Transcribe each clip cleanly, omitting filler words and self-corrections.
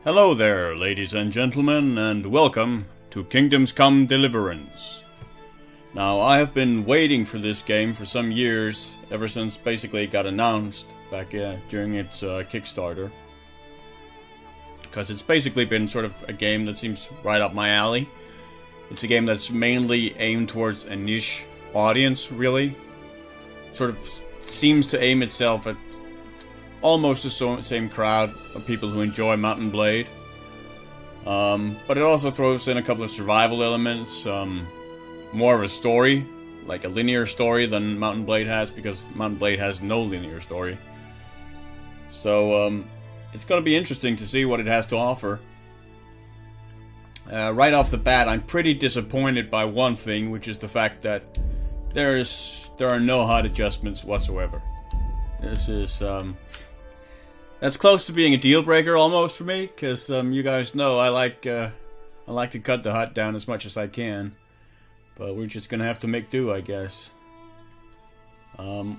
Hello there, ladies and gentlemen, and welcome to Kingdoms Come Deliverance. Now, I have been waiting for this game for some years, ever since basically it got announced back during its Kickstarter. Because it's basically been sort of a game that seems right up my alley. It's a game that's mainly aimed towards a niche audience, really. It sort of seems to aim itself at almost the same crowd of people who enjoy Mount and Blade. But it also throws in a couple of survival elements, more of a story, like a linear story than Mount and Blade has, because Mount and Blade has no linear story. So, it's going to be interesting to see what it has to offer. Right off the bat, I'm pretty disappointed by one thing, which is the fact that there are no HUD adjustments whatsoever. This is, that's close to being a deal breaker almost for me, because you guys know I like to cut the HUD down as much as I can, but we're just gonna have to make do, I guess.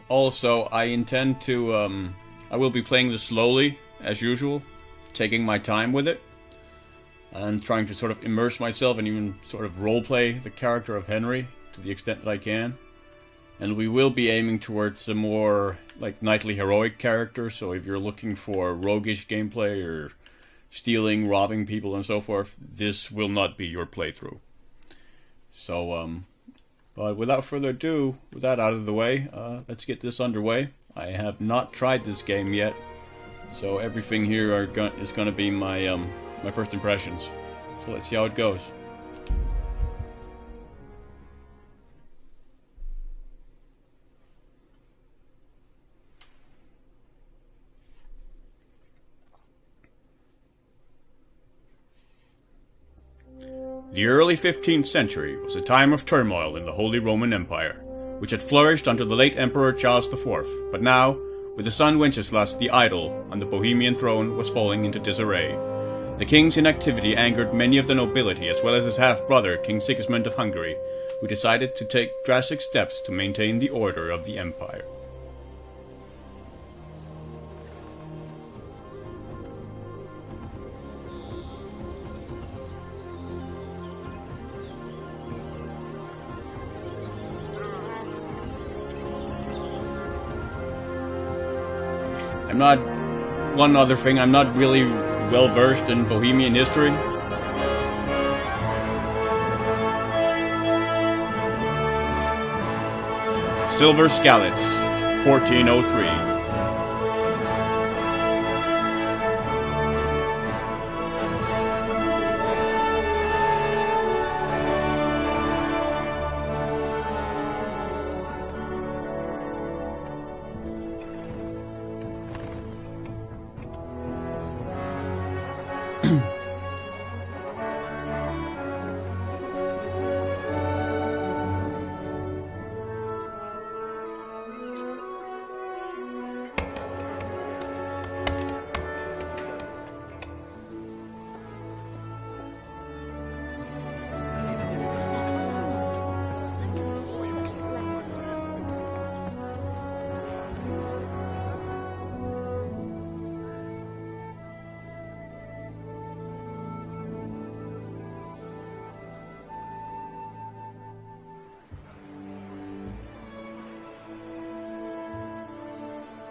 Also, I intend to I will be playing this slowly as usual, taking my time with it, and trying to sort of immerse myself and even sort of roleplay the character of Henry to the extent that I can. And we will be aiming towards a more like knightly heroic character, so if you're looking for roguish gameplay or stealing, robbing people and so forth, this will not be your playthrough. So, but without further ado, with that out of the way, let's get this underway. I have not tried this game yet, so everything here is going to be my my first impressions. So let's see how it goes. The early 15th century was a time of turmoil in the Holy Roman Empire, which had flourished under the late Emperor Charles IV, but now, with the son Wenceslas the Idle on the Bohemian throne, was falling into disarray. The king's inactivity angered many of the nobility, as well as his half-brother, King Sigismund of Hungary, who decided to take drastic steps to maintain the order of the empire. One other thing, I'm not really well versed in Bohemian history. Silver Skalitz, 1403.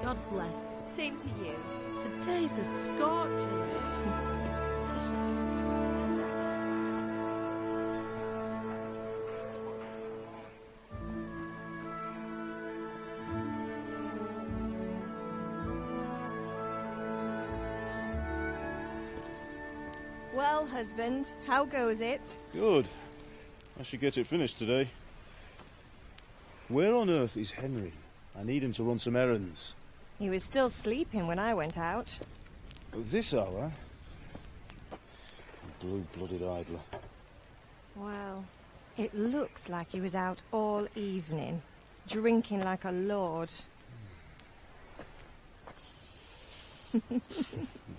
God bless. Same to you. Today's a scorcher. Well, husband, how goes it? Good. I should get it finished today. Where on earth is Henry? I need him to run some errands. He was still sleeping when I went out. At this hour? Blue-blooded idler. Well, it looks like he was out all evening, drinking like a lord. Go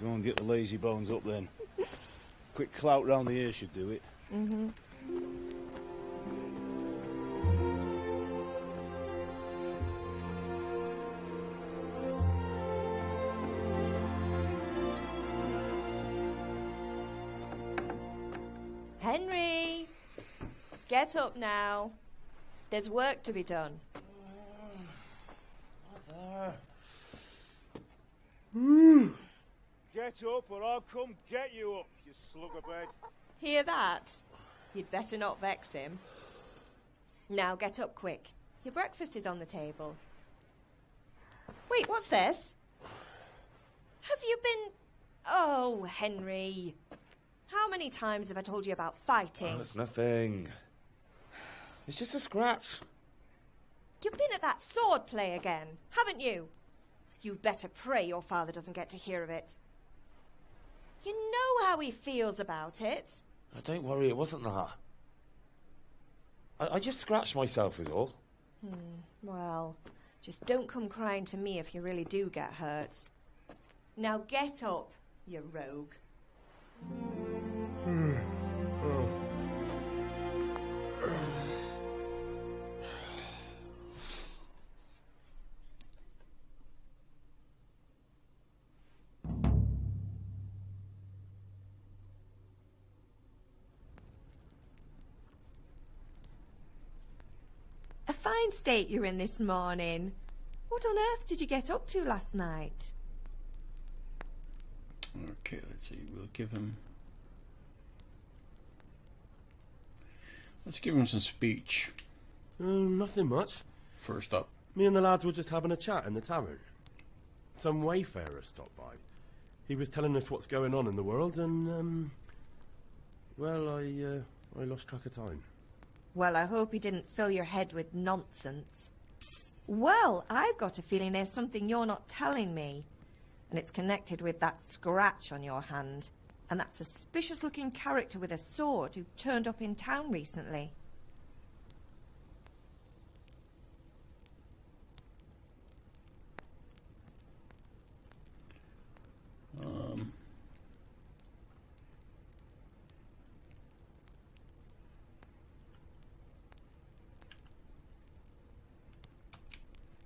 and get the lazy bones up then. Quick clout round the ear should do it. Mm-hmm. Henry! Get up now. There's work to be done. Get up or I'll come get you up, you slug of bed. Hear that? You'd better not vex him. Now get up quick. Your breakfast is on the table. Wait, what's this? Have you been... Oh, Henry. How many times have I told you about fighting? Oh, it's nothing. It's just a scratch. You've been at that sword play again, haven't you? You'd better pray your father doesn't get to hear of it. You know how he feels about it. Oh, don't worry, it wasn't that. I just scratched myself is all. Well, just don't come crying to me if you really do get hurt. Now get up, you rogue. A fine state you're in this morning. What on earth did you get up to last night? Okay, let's see. We'll give him... Let's give him some speech. Nothing much. First up. Me and the lads were just having a chat in the tavern. Some wayfarer stopped by. He was telling us what's going on in the world and, well, I lost track of time. Well, I hope he didn't fill your head with nonsense. Well, I've got a feeling there's something you're not telling me. And it's connected with that scratch on your hand. And that suspicious-looking character with a sword who turned up in town recently.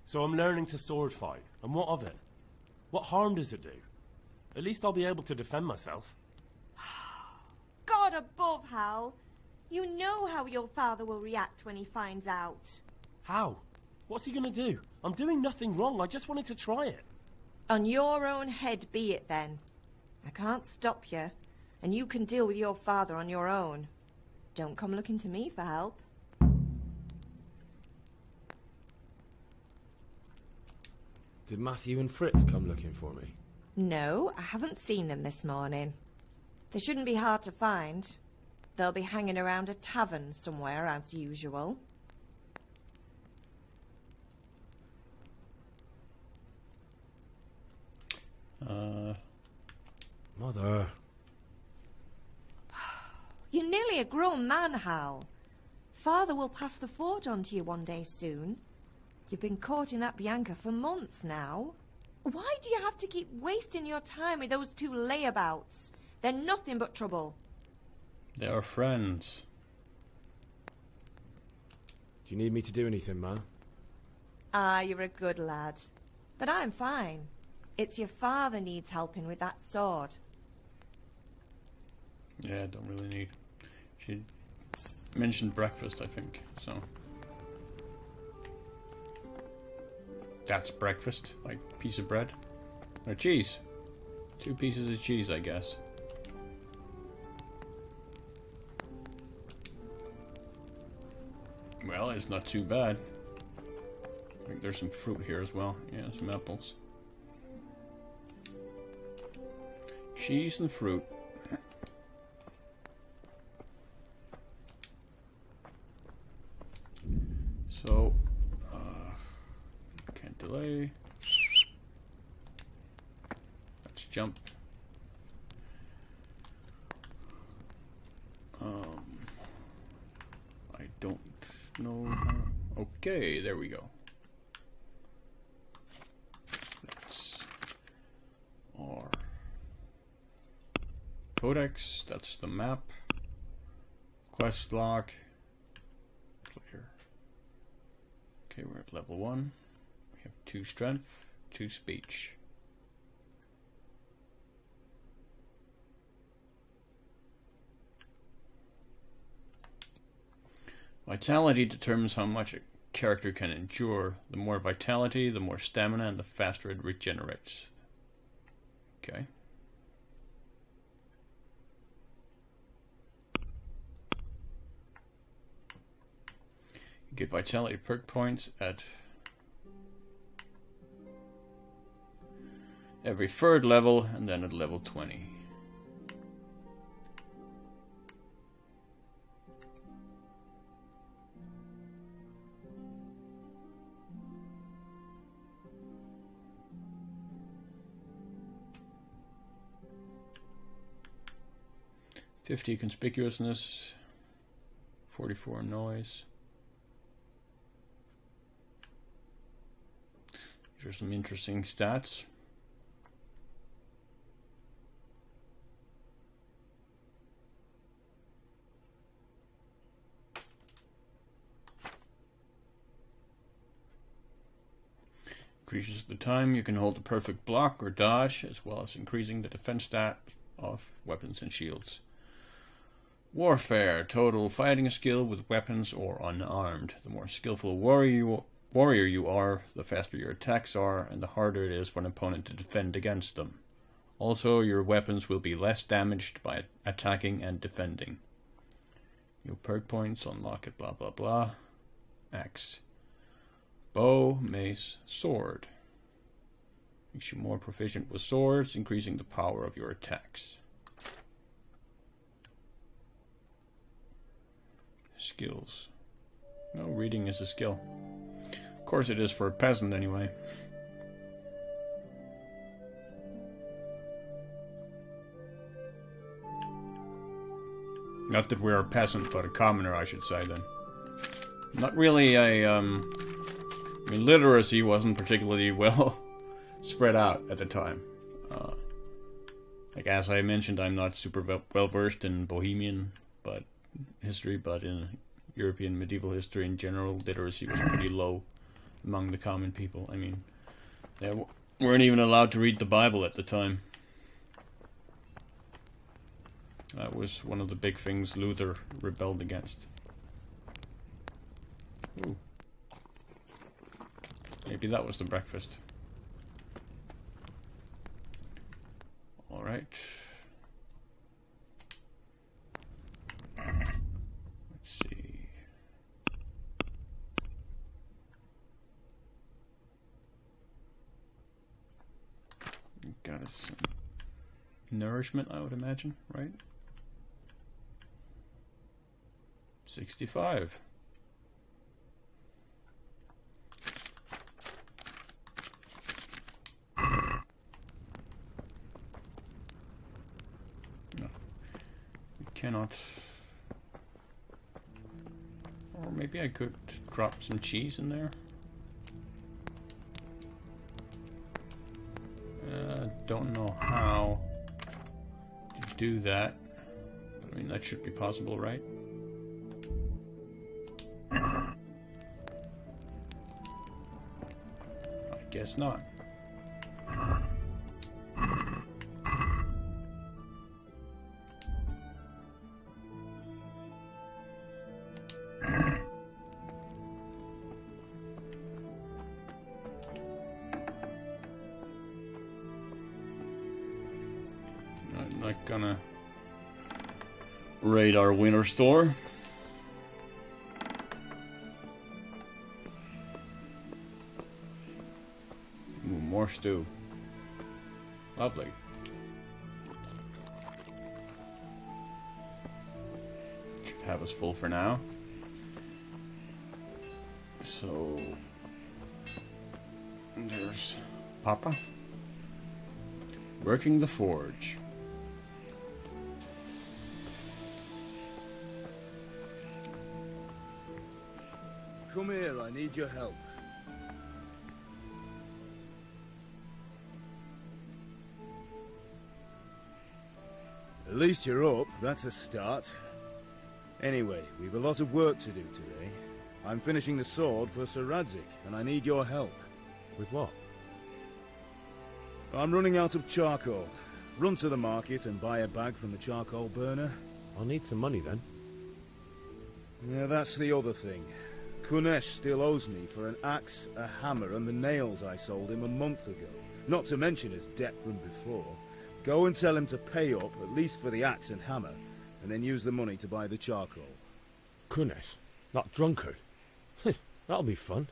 So I'm learning to sword fight. And what of it? What harm does it do? At least I'll be able to defend myself. God above, Hal. You know how your father will react when he finds out. How? What's he gonna do? I'm doing nothing wrong. I just wanted to try it. On your own head be it then. I can't stop you, and you can deal with your father on your own. Don't come looking to me for help. Did Matthew and Fritz come looking for me? No, I haven't seen them this morning. They shouldn't be hard to find. They'll be hanging around a tavern somewhere, as usual. Mother. You're nearly a grown man, Hal. Father will pass the forge on to you one day soon. You've been courting that Bianca for months now. Why do you have to keep wasting your time with those two layabouts? They're nothing but trouble. They are friends. Do you need me to do anything, Ma? Ah, you're a good lad. But I'm fine. It's your father needs helping with that sword. Yeah, don't really need. She mentioned breakfast, I think, so. That's breakfast, like piece of bread. Or cheese. 2 pieces of cheese, I guess. Well, it's not too bad. I think there's some fruit here as well. Yeah, some apples. Cheese and fruit. So, can't delay. Let's jump. I don't know how. Okay, there we go. Let's. Or. Codex, that's the map. Quest log. Clear. Okay, we're at level 1. We have 2 strength, 2 speech. Vitality determines how much a character can endure. The more vitality, the more stamina, and the faster it regenerates. Okay. You get vitality perk points at every third level, and then at level 20. $50 conspicuousness, 44 noise. These are some interesting stats. Increases the time you can hold a perfect block or dodge, as well as increasing the defense stat of weapons and shields. Warfare, total fighting skill with weapons or unarmed. The more skillful warrior you are, the faster your attacks are, and the harder it is for an opponent to defend against them. Also, your weapons will be less damaged by attacking and defending. Your perk points, unlock it, blah blah blah. Axe. Bow, mace, sword. Makes you more proficient with swords, increasing the power of your attacks. Skills. No, reading is a skill. Of course it is for a peasant anyway. Not that we're a peasant, but a commoner, I should say then. Not really a, I mean, literacy wasn't particularly well spread out at the time. Like as I mentioned, I'm not super well versed in Bohemian history, but in European medieval history in general, literacy was pretty low among the common people. I mean, they weren't even allowed to read the Bible at the time. That was one of the big things Luther rebelled against. Ooh. Maybe that was the breakfast. Alright. Let's see. Got us some nourishment, I would imagine, right? 65. No. We cannot. Or maybe I could drop some cheese in there. Don't know how to do that. But I mean, that should be possible, right? I guess not. I'm not gonna raid our winter store. Ooh, more stew. Lovely. Should have us full for now. So there's Papa working the forge. Come here, I need your help. At least you're up, that's a start. Anyway, we've a lot of work to do today. I'm finishing the sword for Sir Radzik, and I need your help. With what? I'm running out of charcoal. Run to the market and buy a bag from the charcoal burner. I'll need some money then. Yeah, that's the other thing. Kunesh still owes me for an axe, a hammer, and the nails I sold him a month ago. Not to mention his debt from before. Go and tell him to pay up, at least for the axe and hammer, and then use the money to buy the charcoal. Kunesh? That drunkard? That'll be fun.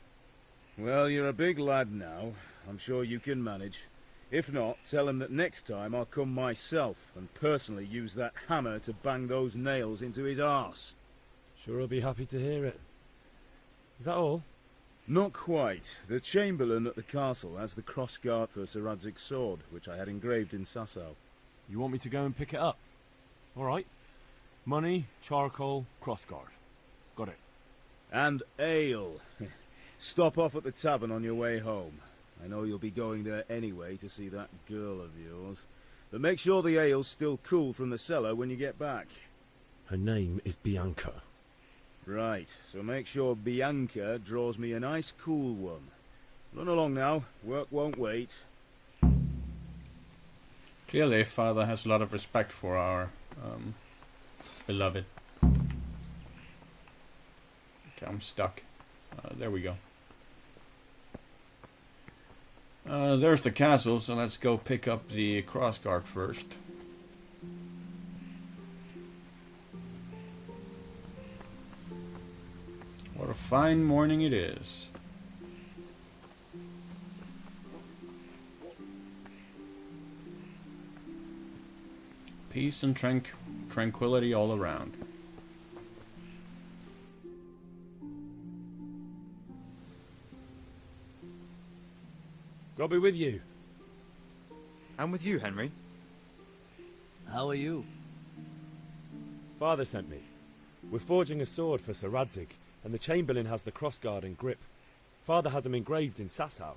Well, you're a big lad now. I'm sure you can manage. If not, tell him that next time I'll come myself and personally use that hammer to bang those nails into his arse. Sure I'll be happy to hear it. Is that all? Not quite. The Chamberlain at the castle has the crossguard for Sir Radzig's sword, which I had engraved in Sasau. You want me to go and pick it up? All right. Money, charcoal, crossguard. Got it. And ale. Stop off at the tavern on your way home. I know you'll be going there anyway to see that girl of yours. But make sure the ale's still cool from the cellar when you get back. Her name is Bianca. Right, so make sure Bianca draws me a nice cool one. Run along now, work won't wait. Clearly, Father has a lot of respect for our beloved. Okay, I'm stuck. There we go. There's the castle, so let's go pick up the crossguard first. What a fine morning it is. Peace and tranquility all around. God be with you. And with you, Henry. How are you? Father sent me. We're forging a sword for Sir Radzig, and the Chamberlain has the crossguard and grip. Father had them engraved in Sasau.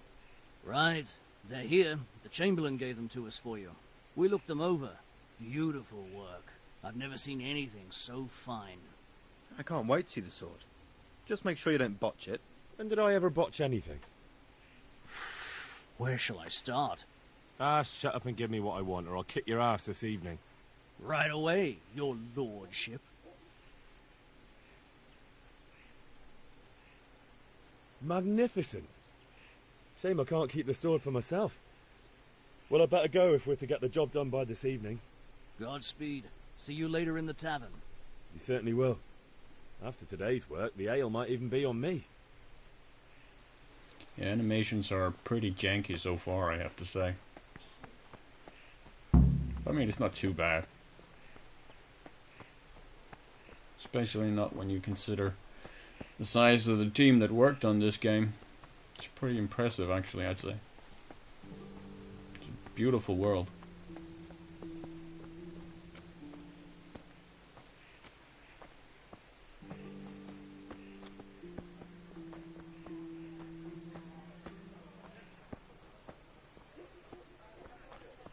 Right. They're here. The Chamberlain gave them to us for you. We looked them over. Beautiful work. I've never seen anything so fine. I can't wait to see the sword. Just make sure you don't botch it. When did I ever botch anything? Where shall I start? Shut up and give me what I want, or I'll kick your ass this evening. Right away, your lordship. Magnificent. Shame I can't keep the sword for myself. Well, I'd better go if we're to get the job done by this evening. Godspeed. See you later in the tavern. You certainly will. After today's work, the ale might even be on me. Yeah, animations are pretty janky so far, I have to say. I mean, it's not too bad. Especially not when you consider the size of the team that worked on this game. It's pretty impressive, actually, I'd say. It's a beautiful world.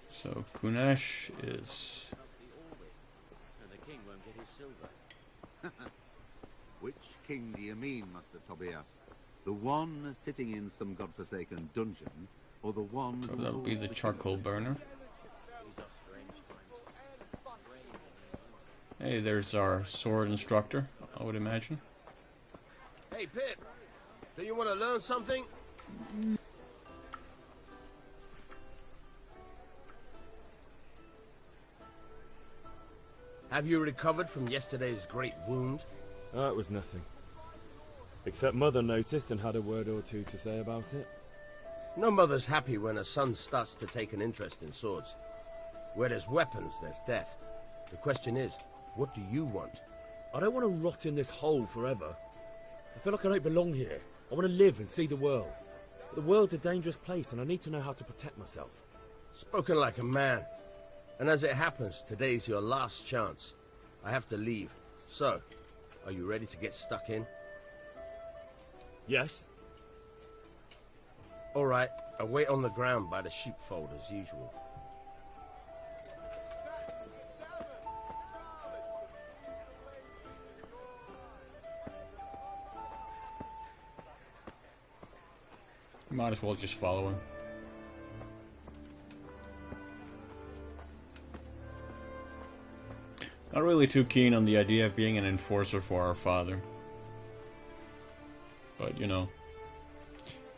So Kunesh is... The king won't get his silver. Which king do you mean, Master Tobias? The one sitting in some godforsaken dungeon, or the one So who that'll be rules the the charcoal kingdom? burner. Hey, there's our sword instructor, I would imagine. Hey, Pip, do you want to learn something? Have you recovered from yesterday's great wound? Oh, it was nothing. Except Mother noticed and had a word or two to say about it. No mother's happy when a son starts to take an interest in swords. Where there's weapons, there's death. The question is, what do you want? I don't want to rot in this hole forever. I feel like I don't belong here. I want to live and see the world. But the world's a dangerous place and I need to know how to protect myself. Spoken like a man. And as it happens, today's your last chance. I have to leave. So, are you ready to get stuck in? Yes? All right, I'll wait on the ground by the sheepfold as usual. You might as well just follow him. Not really too keen on the idea of being an enforcer for our father. But, you know,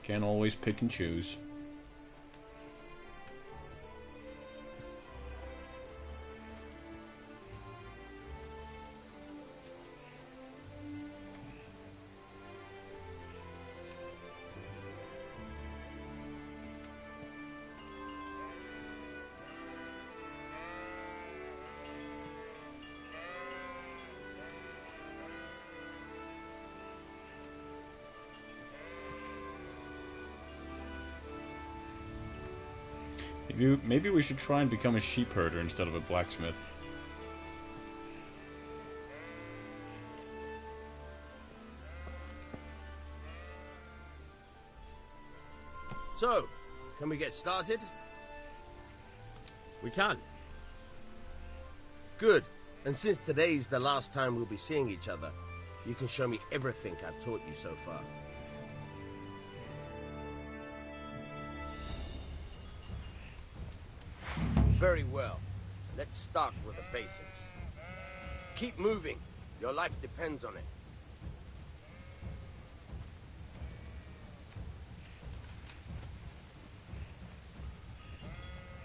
can't always pick and choose. Maybe we should try and become a sheep herder instead of a blacksmith. So, can we get started? We can. Good. And since today's the last time we'll be seeing each other, you can show me everything I've taught you so far. Very well. Let's start with the basics. Keep moving. Your life depends on it.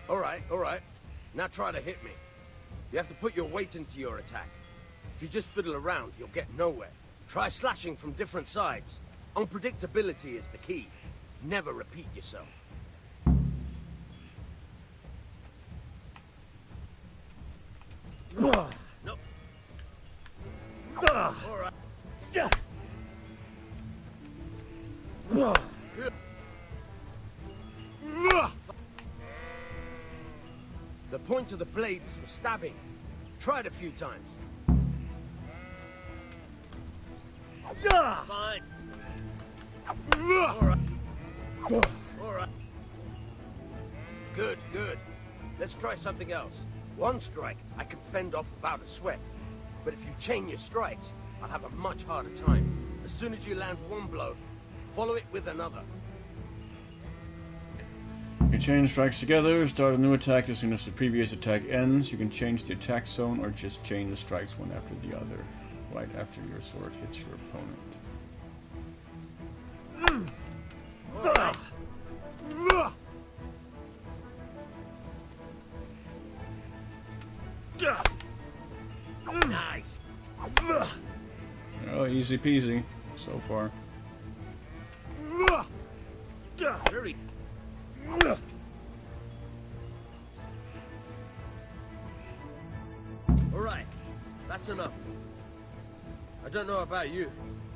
All right. Now try to hit me. You have to put your weight into your attack. If you just fiddle around, you'll get nowhere. Try slashing from different sides. Unpredictability is the key. Never repeat yourself. No. All right. Good. The point of the blade is for stabbing. Try it a few times. Fine. All right. All right. Good. Let's try something else. One strike, I can fend off without a sweat. But if you chain your strikes, I'll have a much harder time. As soon as you land one blow, follow it with another. You can chain strikes together, start a new attack as soon as the previous attack ends. You can change the attack zone or just chain the strikes one after the other, right after your sword hits your opponent. All right. Nice. Oh, easy peasy so far. Very. All right, that's enough. I don't know about you,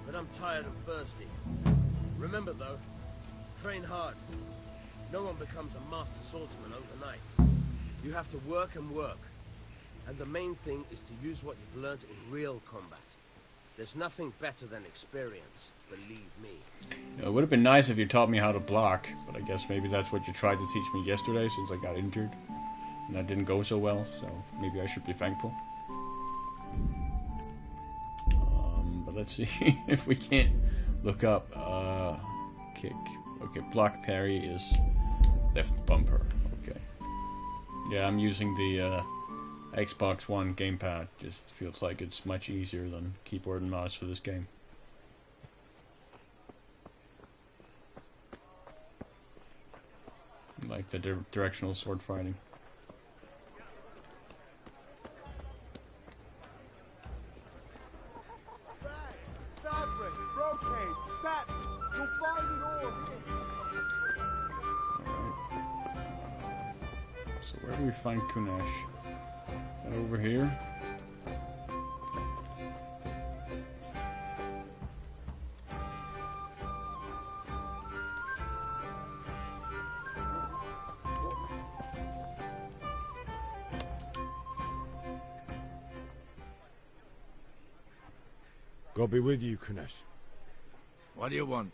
but I'm tired and thirsty. Remember though, train hard. No one becomes a master swordsman overnight. You have to work and work. And the main thing is to use what you've learned in real combat. There's nothing better than experience, believe me. It would have been nice if you taught me how to block, but I guess maybe that's what you tried to teach me yesterday since I got injured. And that didn't go so well, so maybe I should be thankful. But let's see if we can't look up kick. Okay, block parry is left bumper. Okay. Yeah, I'm using the Xbox One gamepad. Just feels like it's much easier than keyboard and mouse for this game. Like the directional sword fighting. Fabric, brocade, satin. You'll find it all. Alright. So where do we find Kunesh? Is that over here? God be with you, Kunesh. What do you want?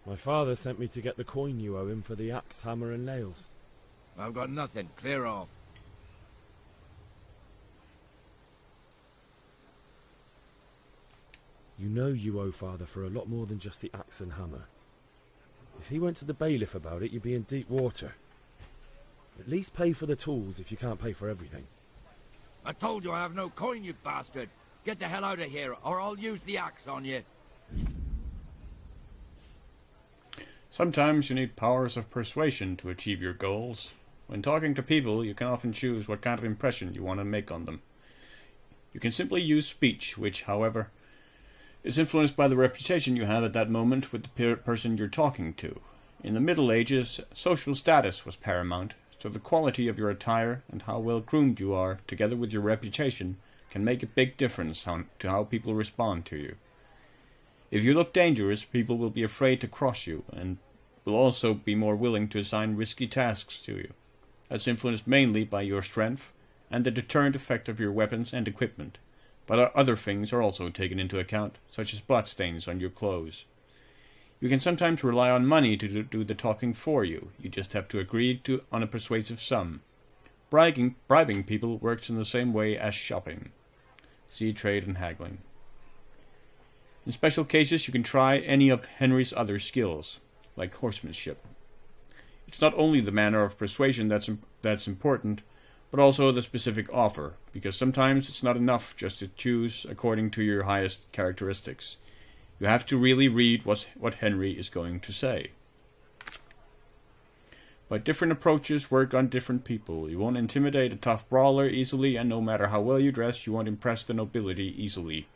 My father sent me to get the coin you owe him for the axe, hammer and nails. I've got nothing. Clear off. You know you owe father for a lot more than just the axe and hammer. If he went to the bailiff about it, you'd be in deep water. At least pay for the tools if you can't pay for everything. I told you I have no coin, you bastard. Get the hell out of here, or I'll use the axe on you. Sometimes you need powers of persuasion to achieve your goals. When talking to people, you can often choose what kind of impression you want to make on them. You can simply use speech, which, however, is influenced by the reputation you have at that moment with the person you're talking to. In the Middle Ages, social status was paramount, so the quality of your attire and how well groomed you are, together with your reputation, can make a big difference to how people respond to you. If you look dangerous, people will be afraid to cross you, and will also be more willing to assign risky tasks to you. That's influenced mainly by your strength and the deterrent effect of your weapons and equipment, but other things are also taken into account, such as bloodstains on your clothes. You can sometimes rely on money to do the talking for you. You just have to agree on a persuasive sum. Bribing people works in the same way as shopping. See trade and haggling. In special cases, you can try any of Henry's other skills, like horsemanship. It's not only the manner of persuasion that's important, but also the specific offer, because sometimes it's not enough just to choose according to your highest characteristics. You have to really read what Henry is going to say. But different approaches work on different people. You won't intimidate a tough brawler easily, and no matter how well you dress, you won't impress the nobility easily.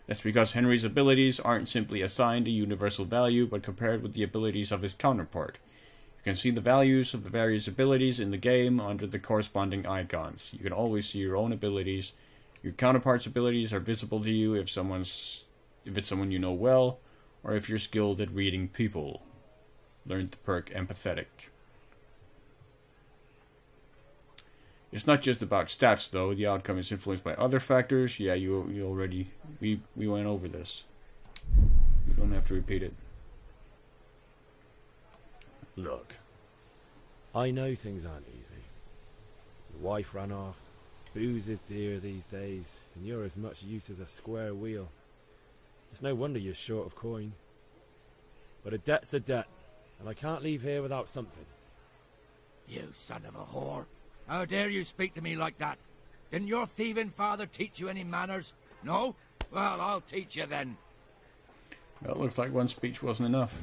That's because Henry's abilities aren't simply assigned a universal value, but compared with the abilities of his counterpart. You can see the values of the various abilities in the game under the corresponding icons. You can always see your own abilities. Your counterpart's abilities are visible to you if it's someone you know well, or if you're skilled at reading people. Learn the perk Empathetic. It's not just about stats, though. The outcome is influenced by other factors. Yeah, we went over this. You don't have to repeat it. Look, I know things aren't easy. Your wife ran off, booze is dear these days, and you're as much use as a square wheel. It's no wonder you're short of coin. But a debt's a debt, and I can't leave here without something. You son of a whore. How dare you speak to me like that? Didn't your thieving father teach you any manners? No? Well, I'll teach you then. Well, it looks like one speech wasn't enough.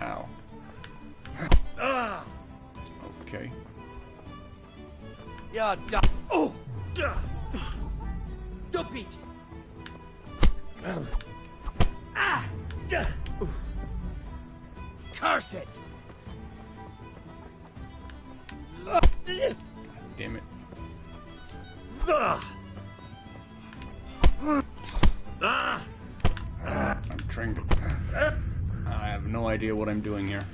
Ow. Okay. You're done. Oh! Don't beat you. Curse it! Damn it. I'm trying to... I have no idea what I'm doing here.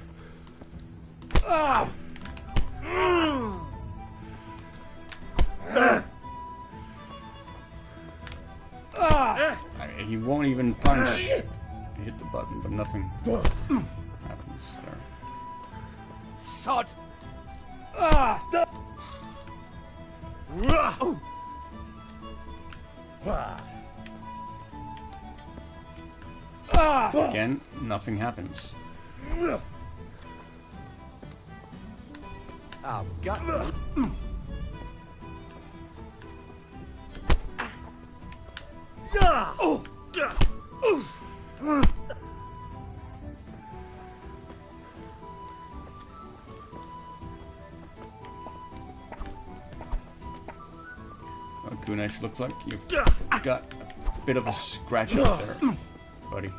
He won't even punch. I hit the button, but nothing happens there. Sod! Again, nothing happens. Oh, God. Well, Kunesh, looks like you've got a bit of a scratch up there, buddy.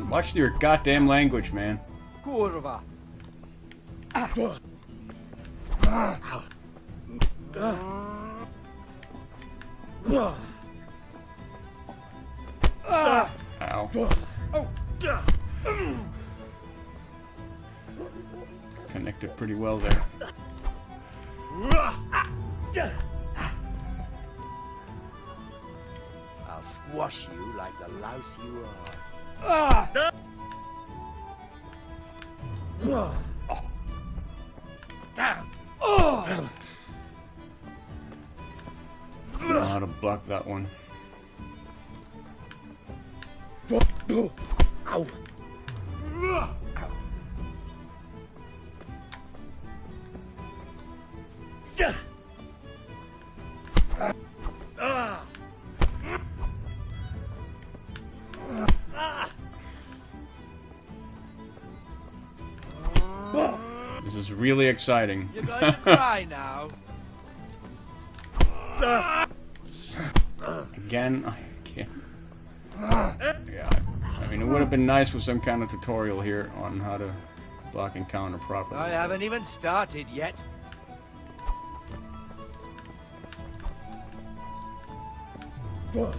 Watch your goddamn language, man. Kurva. Ow. Connected pretty well there. I'll squash you like the louse you are. Damn! I don't know how to block that one. Ow! This is really exciting. You're going to cry now. Again, I can't. Yeah, I mean, it would have been nice with some kind of tutorial here on how to block and counter properly. I haven't even started yet. Really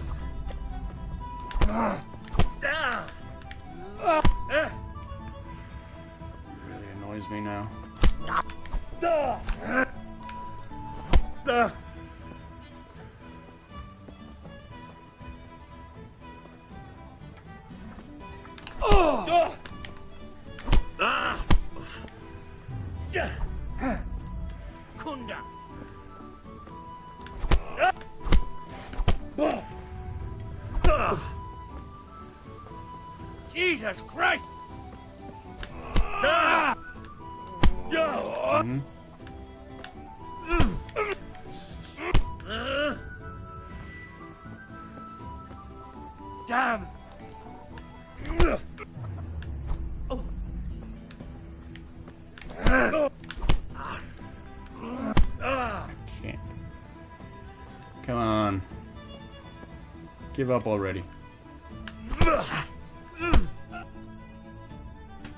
annoys me now. Kunda. Jesus Christ! Mhm. Damn! Can't. Come on. Give up already.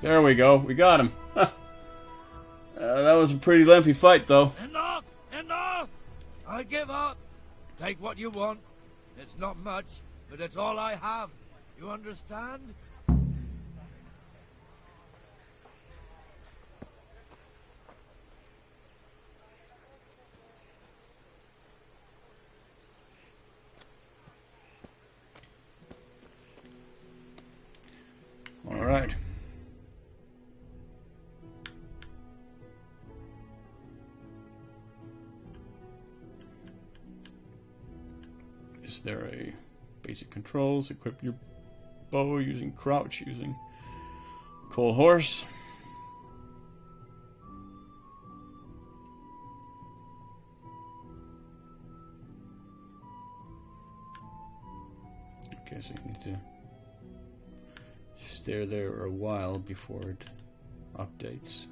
There we go. We got him. That was a pretty lengthy fight, though. Enough! Enough! I give up. Take what you want. It's not much, but it's all I have. You understand? All right. Is there a basic controls? Equip your bow using crouch, using Warhorse. Okay, so you need to stare there a while before it updates.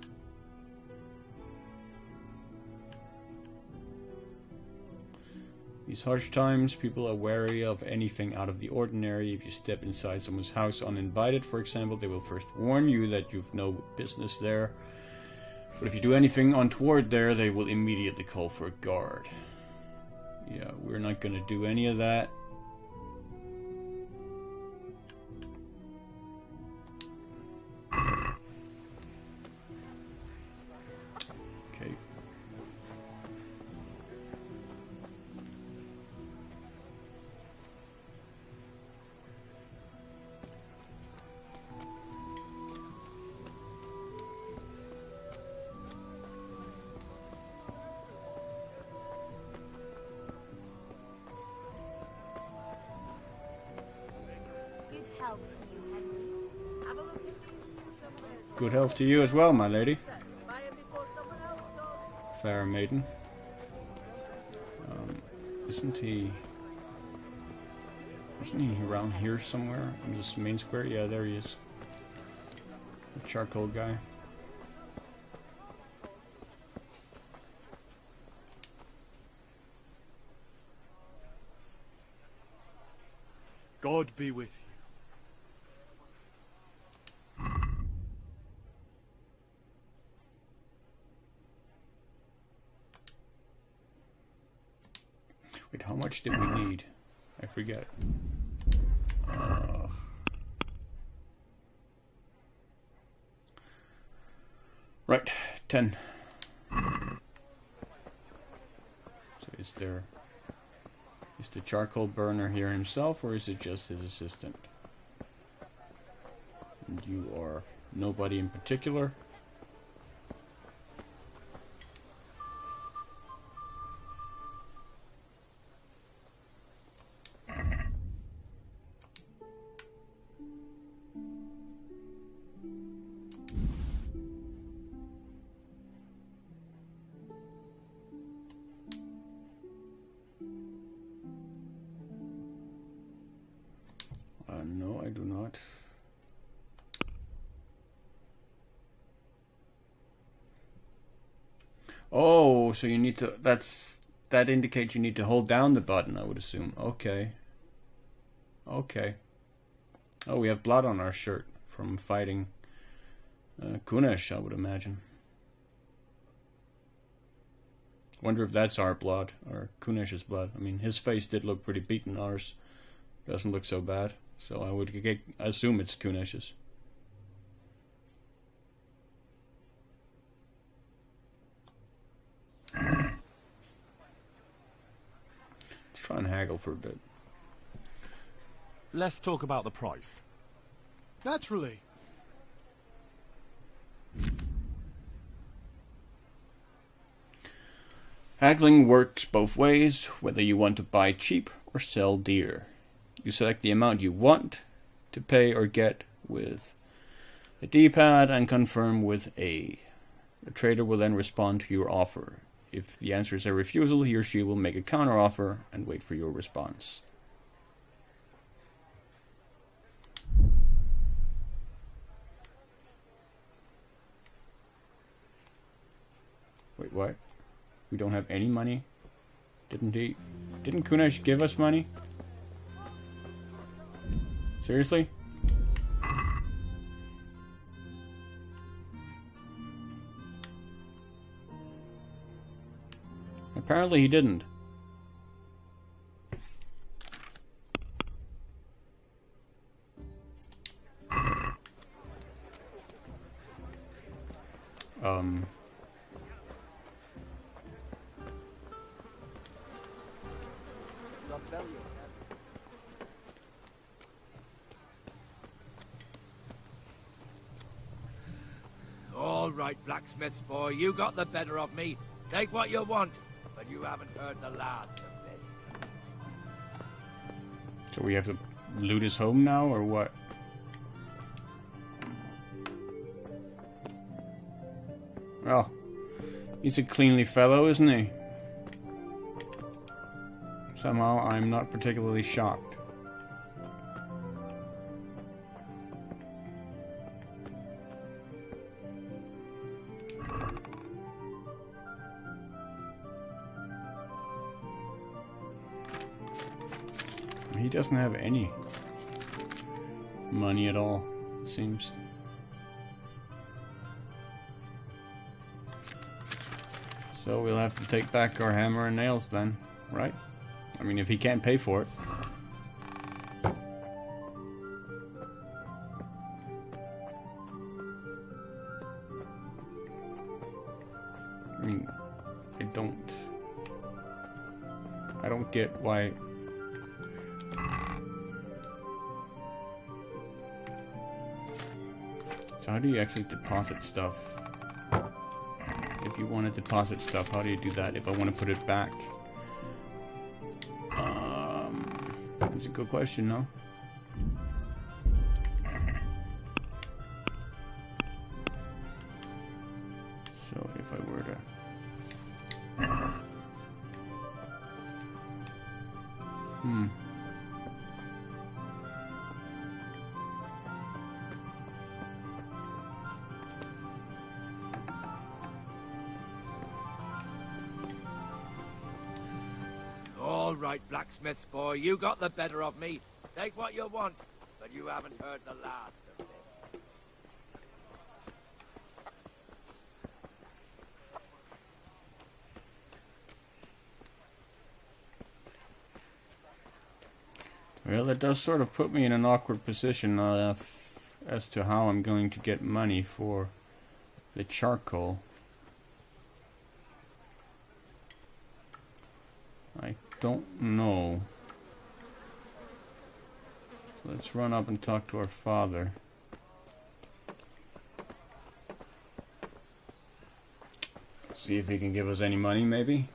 These harsh times, people are wary of anything out of the ordinary. If you step inside someone's house uninvited, for example, they will first warn you that you've no business there. But if you do anything untoward there, they will immediately call for a guard. Yeah, we're not going to do any of that. Okay. Good health to you, Henry. Have a look at these. Good health to you as well, my lady. Fair maiden. Isn't he around here somewhere in this main square? Yeah, there he is. The charcoal guy. God be with you. Wait, how much did we need? I forget. Right, 10. So is the charcoal burner here himself, or is it just his assistant? And you are nobody in particular. not. Oh, so you need to... that indicates you need to hold down the button, I would assume. Okay. Okay. Oh, we have blood on our shirt from fighting Kunesh, I would imagine. Wonder if that's our blood, or Kunesh's blood. I mean, his face did look pretty beaten. Ours doesn't look so bad. So I would assume it's Kunesh's. Let's try and haggle for a bit. Let's talk about the price. Naturally. Haggling works both ways, whether you want to buy cheap or sell dear. You select the amount you want to pay or get with the D-pad and confirm with A. The trader will then respond to your offer. If the answer is a refusal, he or she will make a counteroffer and wait for your response. Wait, what? We don't have any money? Didn't Kunesh give us money? Seriously? Apparently he didn't. All right, blacksmith's boy, you got the better of me. Take what you want, but you haven't heard the last of this. So we have to loot his home now, or what? Well, he's a cleanly fellow, isn't he? Somehow I'm not particularly shocked. He doesn't have any money at all, it seems. So we'll have to take back our hammer and nails then, right? I mean, if he can't pay for it. I mean, I don't get why. So how do you actually deposit stuff? If you want to deposit stuff, how do you do that? If I want to put it back? That's a good question, no? So if I were to... All right, blacksmith's boy, you got the better of me. Take what you want, but you haven't heard the last of this. Well, it does sort of put me in an awkward position as to how I'm going to get money for the charcoal. I don't know. So let's run up and talk to our father. See if he can give us any money, maybe.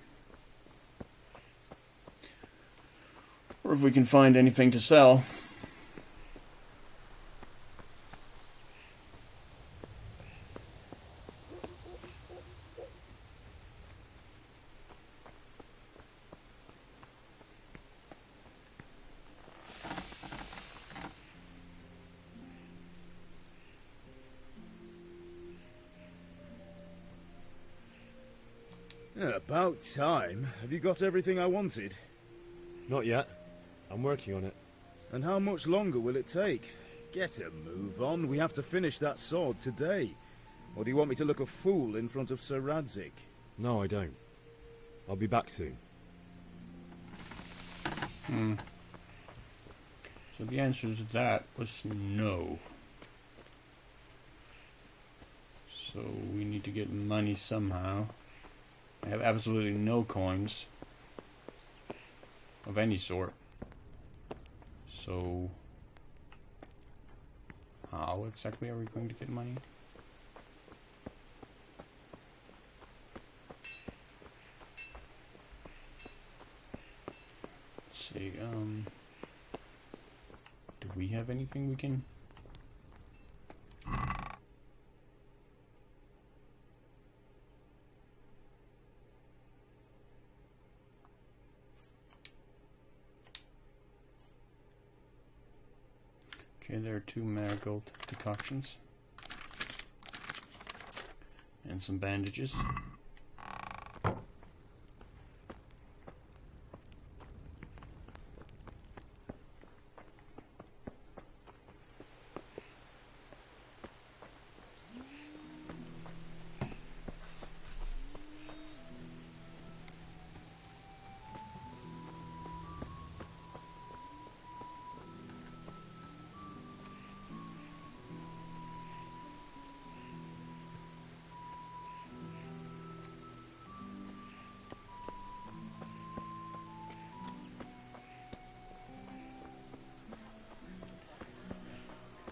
Or if we can find anything to sell. About time. Have you got everything I wanted? Not yet. I'm working on it. And how much longer will it take? Get a move on. We have to finish that sword today. Or do you want me to look a fool in front of Sir Radzik? No, I don't. I'll be back soon. So the answer to that was no. So we need to get money somehow. I have absolutely no coins of any sort. So how exactly are we going to get money? Let's see, do we have anything we can... Okay, there are 2 marigold decoctions. And some bandages.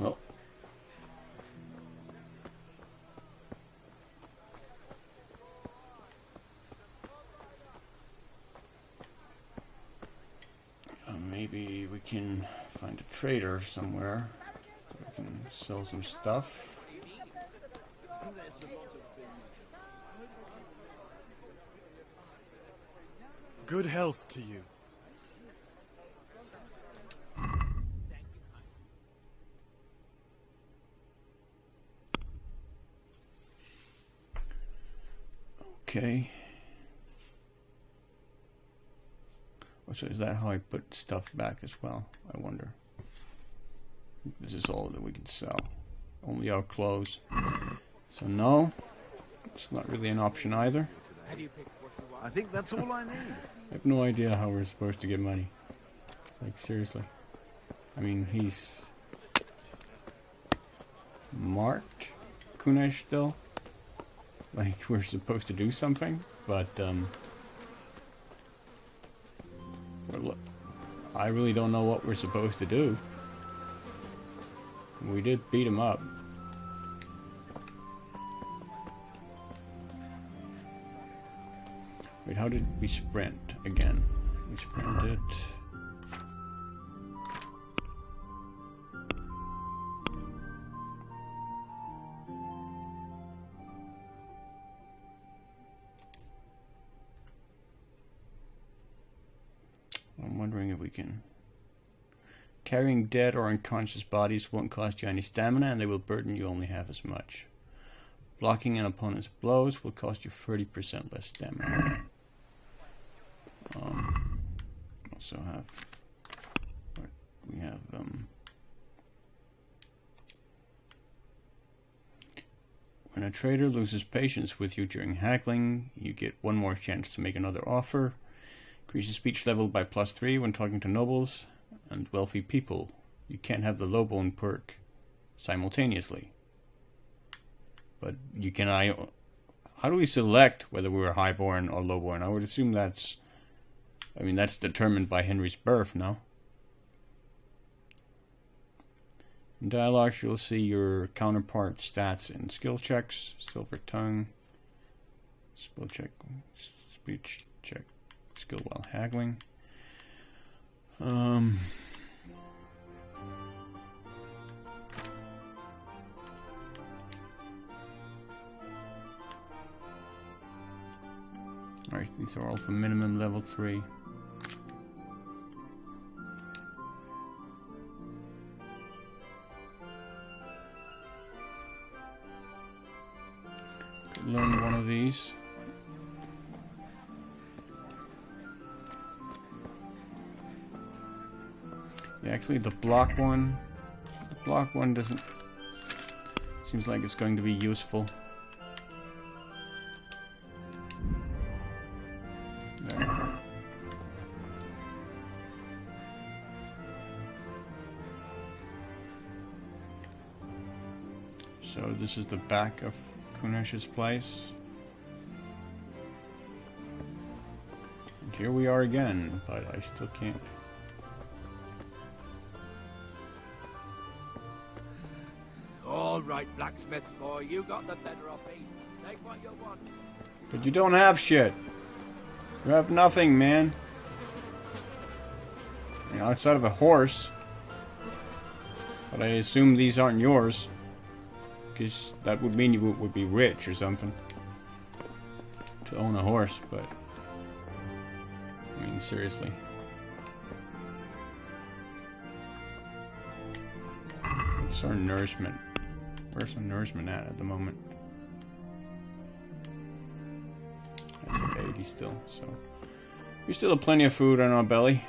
Well, maybe we can find a trader somewhere so we can sell some stuff. Good health to you. Okay. Oh, so is that how I put stuff back as well? I wonder. This is all that we can sell. Only our clothes. So no, it's not really an option either. I think that's all I need. I have no idea how we're supposed to get money. Like, seriously. I mean, he's marked Kunesh still. Like, we're supposed to do something, but, well, look, I really don't know what we're supposed to do. We did beat him up. Wait, how did we sprint again? We sprinted. I'm wondering if we can... Carrying dead or unconscious bodies won't cost you any stamina, and they will burden you only half as much. Blocking an opponent's blows will cost you 30% less stamina. Also have... We have, when a trader loses patience with you during haggling, you get one more chance to make another offer. Increases speech level by +3 when talking to nobles and wealthy people. You can't have the lowbone perk simultaneously. But you can... How do we select whether we're highborn or lowborn? I would assume that's... I mean, that's determined by Henry's birth, no? In dialogues, you'll see your counterpart stats in skill checks, silver tongue, spell check, speech check, skill while haggling. Alright, these are all for minimum level 3. Could learn one of these. Okay, actually the block one doesn't... Seems like it's going to be useful. There. So this is the back of Kunesh's place. And here we are again, but I still can't. All right, blacksmith boy, you got the better of me. Take what you want. But you don't have shit. You have nothing, man. You know, outside of a horse. But I assume these aren't yours. Because that would mean you would be rich or something. To own a horse, but... I mean, seriously. What's our nourishment? Where's our nourishment at the moment? That's at 80 still, so... We still have plenty of food on our belly.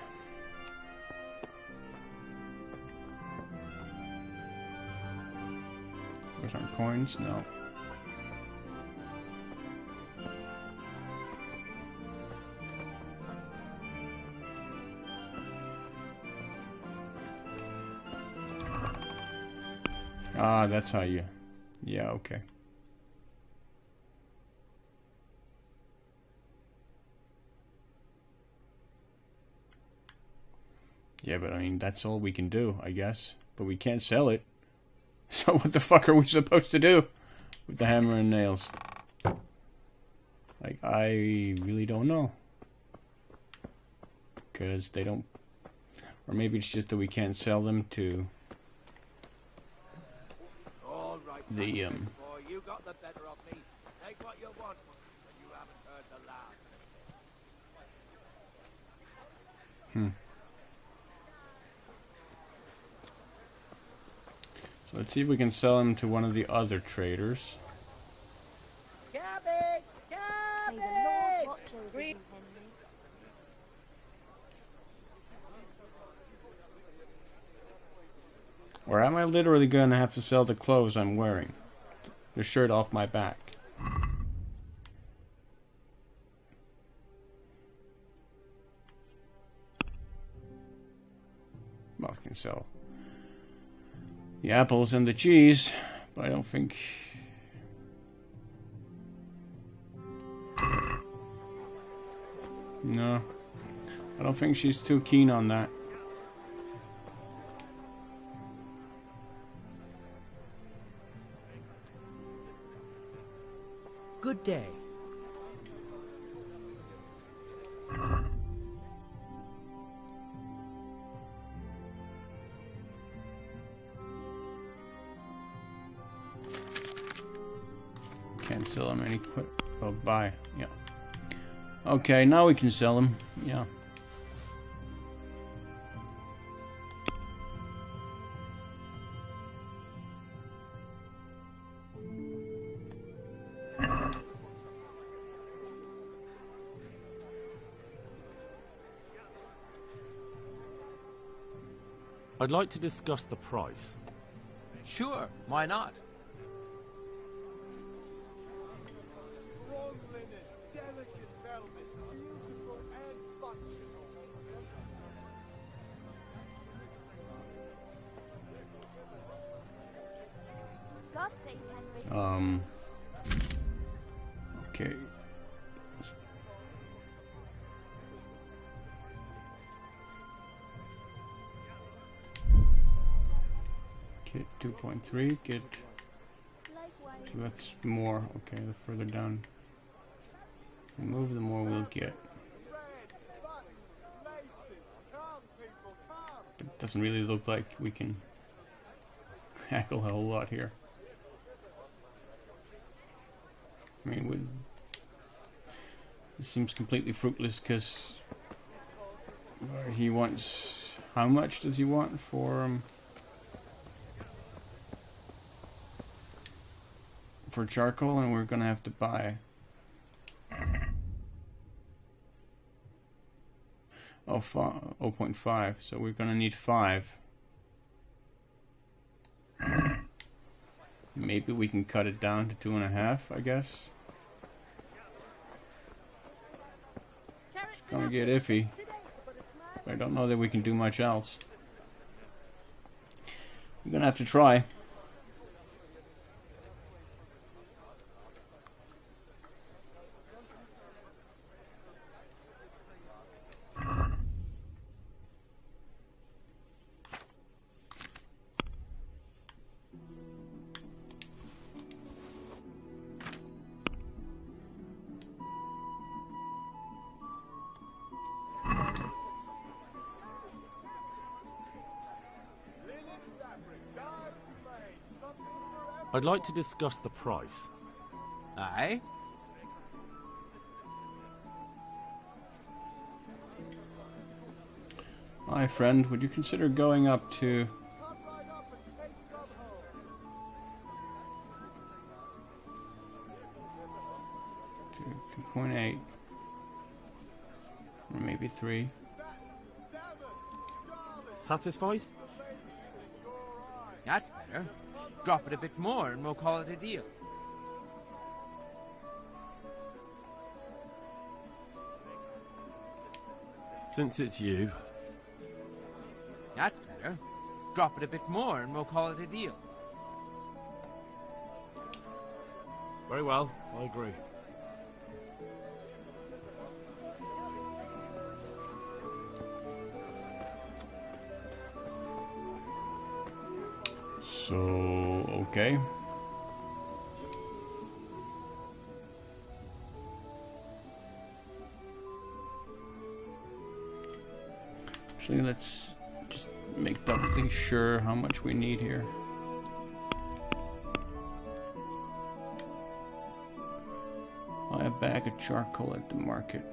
Where's our coins? No. Ah, that's how you... Yeah, okay. Yeah, but I mean, that's all we can do, I guess. But we can't sell it. So what the fuck are we supposed to do with the hammer and nails? Like, I really don't know. Because they don't... Or maybe it's just that we can't sell them to... the, You got the better of me. Take what you want, but you haven't heard the last. So let's see if we can sell them to one of the other traders. Cabbage! Cabbage! Or am I literally gonna have to sell the clothes I'm wearing? The shirt off my back. Well, I can sell the apples and the cheese, but I don't think... No. I don't think she's too keen on that. Good day. Can't sell them any quick. Oh, buy. Yeah. Okay, now we can sell them. Yeah. I'd like to discuss the price. Sure, why not? Strong linen, delicate velvet, beautiful and functional. God save Henry. Okay. Get 2.3, get... So that's more. Okay, the further down we move, the more we'll get. It doesn't really look like we can hackle a whole lot here. I mean, this seems completely fruitless because he wants... How much does he want for charcoal, and we're gonna have to buy. Oh, 0.5. So we're gonna need 5. Maybe we can cut it down to 2.5, I guess. It's gonna get iffy. I don't know that we can do much else. We're gonna have to try. I'd like to discuss the price. Aye? My friend, would you consider going up to 2.8? Or maybe 3. Satisfied? That's better. Drop it a bit more and we'll call it a deal. Since it's you. That's better. Drop it a bit more and we'll call it a deal. Very well, I agree. So, okay. Actually, let's just make doubly sure how much we need here. Buy a bag of charcoal at the market.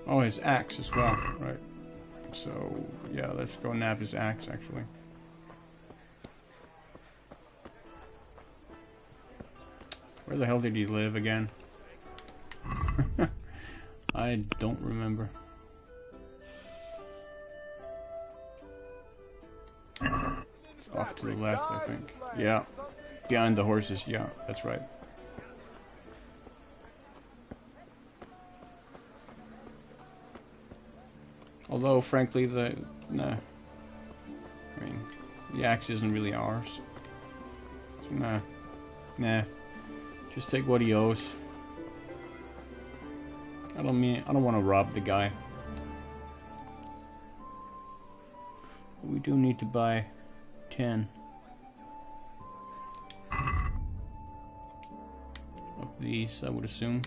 Oh, his axe as well, right. So, yeah, let's go nab his axe, actually. Where the hell did he live again? I don't remember. It's off to the left, I think. Yeah, behind the horses, yeah, that's right. Although, frankly, I mean, the axe isn't really ours. So, nah. Just take what he owes. I don't want to rob the guy. But we do need to buy 10 of these, I would assume.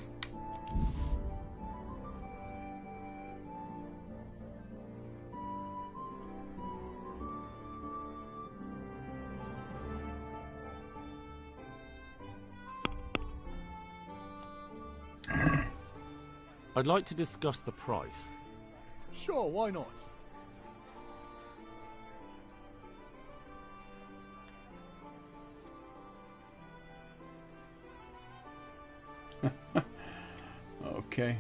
I'd like to discuss the price. Sure, why not? Okay.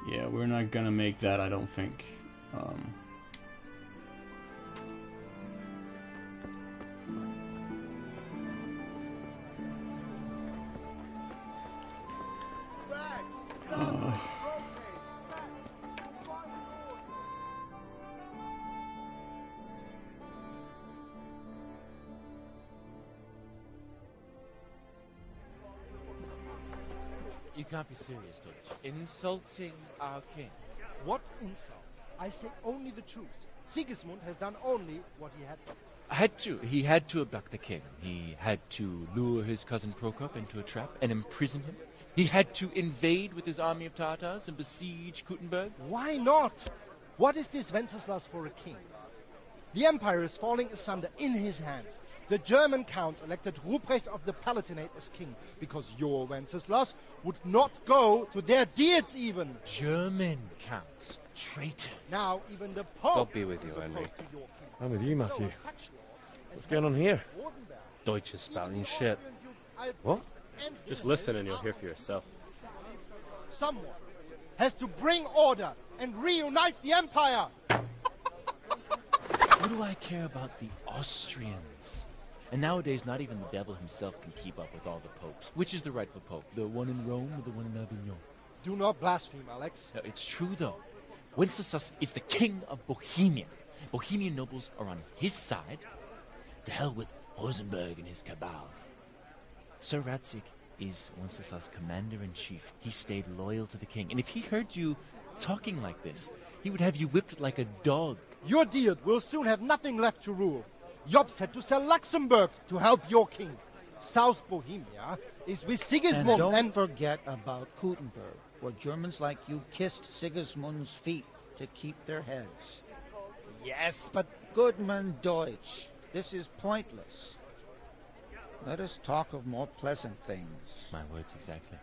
Yeah, we're not gonna make that, I don't think. You can't be serious, Deutsch. Insulting our king. What insult? I say only the truth. Sigismund has done only what he had to. He had to abduct the king. He had to lure his cousin Prokop into a trap and imprison him. He had to invade with his army of Tartars and besiege Kuttenberg? Why not? What is this Wenceslas for a king? The empire is falling asunder in his hands. The German counts elected Ruprecht of the Palatinate as king because your Wenceslas would not go to their deeds even. German counts. Traitors. Now even the Pope God be with you, Henry. I'm with you, Matthew. What's going on here? Deutsch is spouting shit. What? Just listen and you'll hear for yourself. Someone has to bring order and reunite the empire. What do I care about the Austrians? And nowadays, not even the devil himself can keep up with all the popes. Which is the rightful pope? The one in Rome or the one in Avignon? Do not blaspheme, Alex. No, it's true, though. Wenceslas is the king of Bohemia. Bohemian nobles are on his side. To hell with Rosenberg and his cabal. Sir Ratzik is Wenceslas' commander-in-chief. He stayed loyal to the king. And if he heard you talking like this, he would have you whipped like a dog. Your deed will soon have nothing left to rule. Jobst had to sell Luxembourg to help your king. South Bohemia is with Sigismund and don't forget about Kuttenberg, where Germans like you kissed Sigismund's feet to keep their heads. Yes, but... Goodman Deutsch, this is pointless. Let us talk of more pleasant things. My words exactly.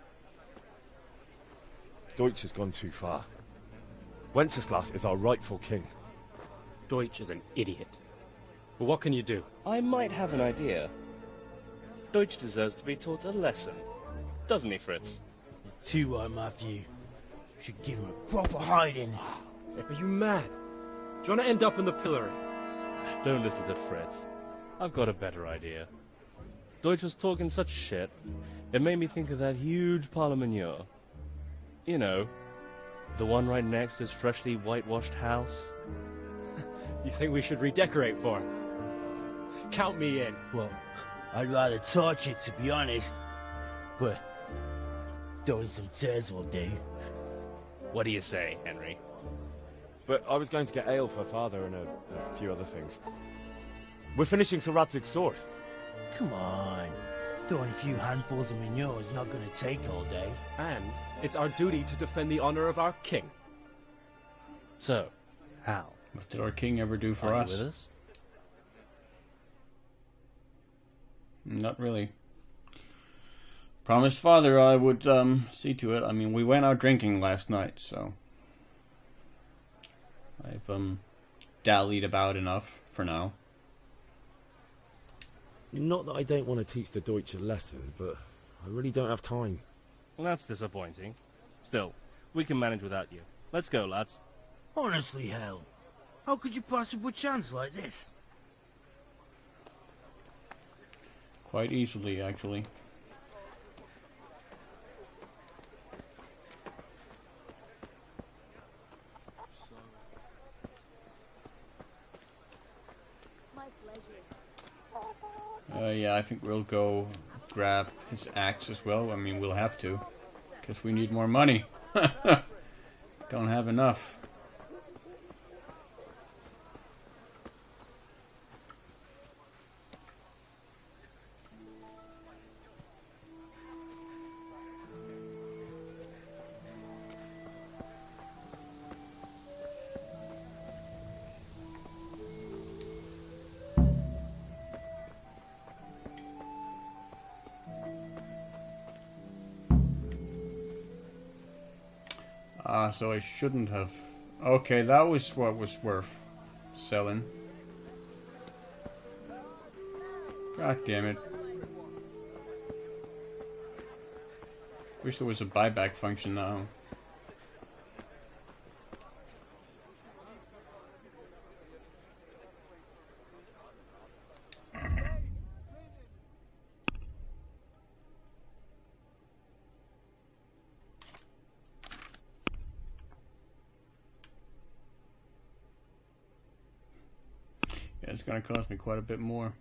Deutsch has gone too far. Wenceslas is our rightful king. Deutsch is an idiot. But what can you do? I might have an idea. Deutsch deserves to be taught a lesson. Doesn't he, Fritz? Too right, Matthew. Should give him a proper hiding. Are you mad? Do you want to end up in the pillory? Don't listen to Fritz. I've got a better idea. Deutsch was talking such shit, it made me think of that huge parliament. You know, the one right next to his freshly whitewashed house. You think we should redecorate for him? Count me in. Well, I'd rather torch it, to be honest. But throwing some tears will do. What do you say, Henry? But I was going to get ale for father and a few other things. We're finishing Sir Radzig's sword. Come on. Throwing a few handfuls of manure is not going to take all day. And it's our duty to defend the honor of our king. So, how? What did our king ever do for us? With us? Not really. Promised father I would see to it. I mean, we went out drinking last night, so I've dallied about enough for now. Not that I don't want to teach the Deutsch a lesson, but I really don't have time. Well, that's disappointing. Still, we can manage without you. Let's go, lads. Honestly, hell. How could you possibly chance like this? Quite easily, actually. Yeah, I think we'll go grab his axe as well. I mean, we'll have to, because we need more money. Don't have enough. So I shouldn't have. Okay, that was what was worth selling. God damn it. Wish there was a buyback function now. Yeah, it's going to cost me quite a bit more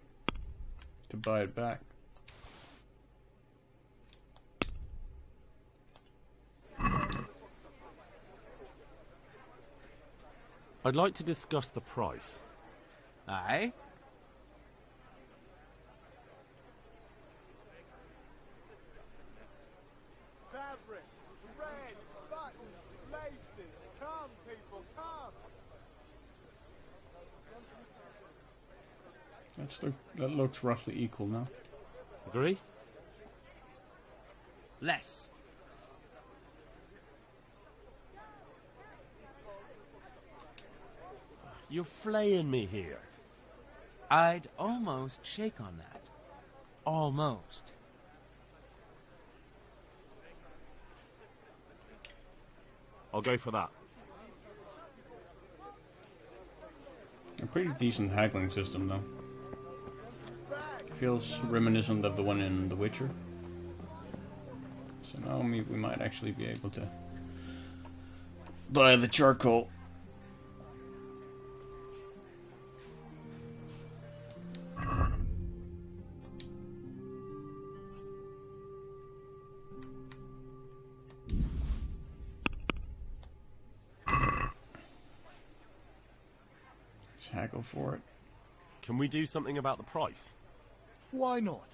to buy it back. I'd like to discuss the price. Aye? That looks roughly equal now. Agree? Less. You're flaying me here. I'd almost shake on that. Almost. I'll go for that. A pretty decent haggling system, though. Feels reminiscent of the one in The Witcher. So now we might actually be able to buy the charcoal. Let's haggle for it. Can we do something about the price? Why not?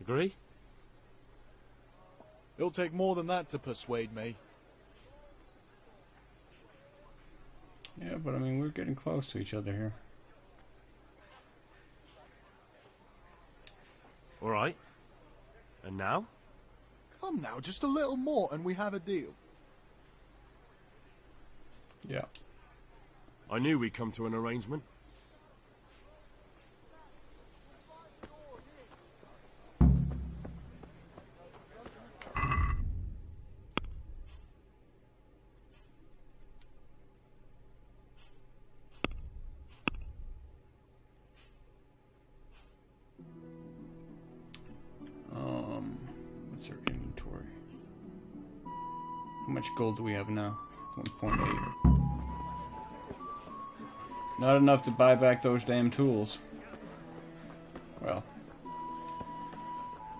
Agree? It'll take more than that to persuade me. Yeah, but I mean, we're getting close to each other here. Alright. And now? Come now, just a little more and we have a deal. Yeah. I knew we'd come to an arrangement. What's our inventory? How much gold do we have now? 1.8. Not enough to buy back those damn tools.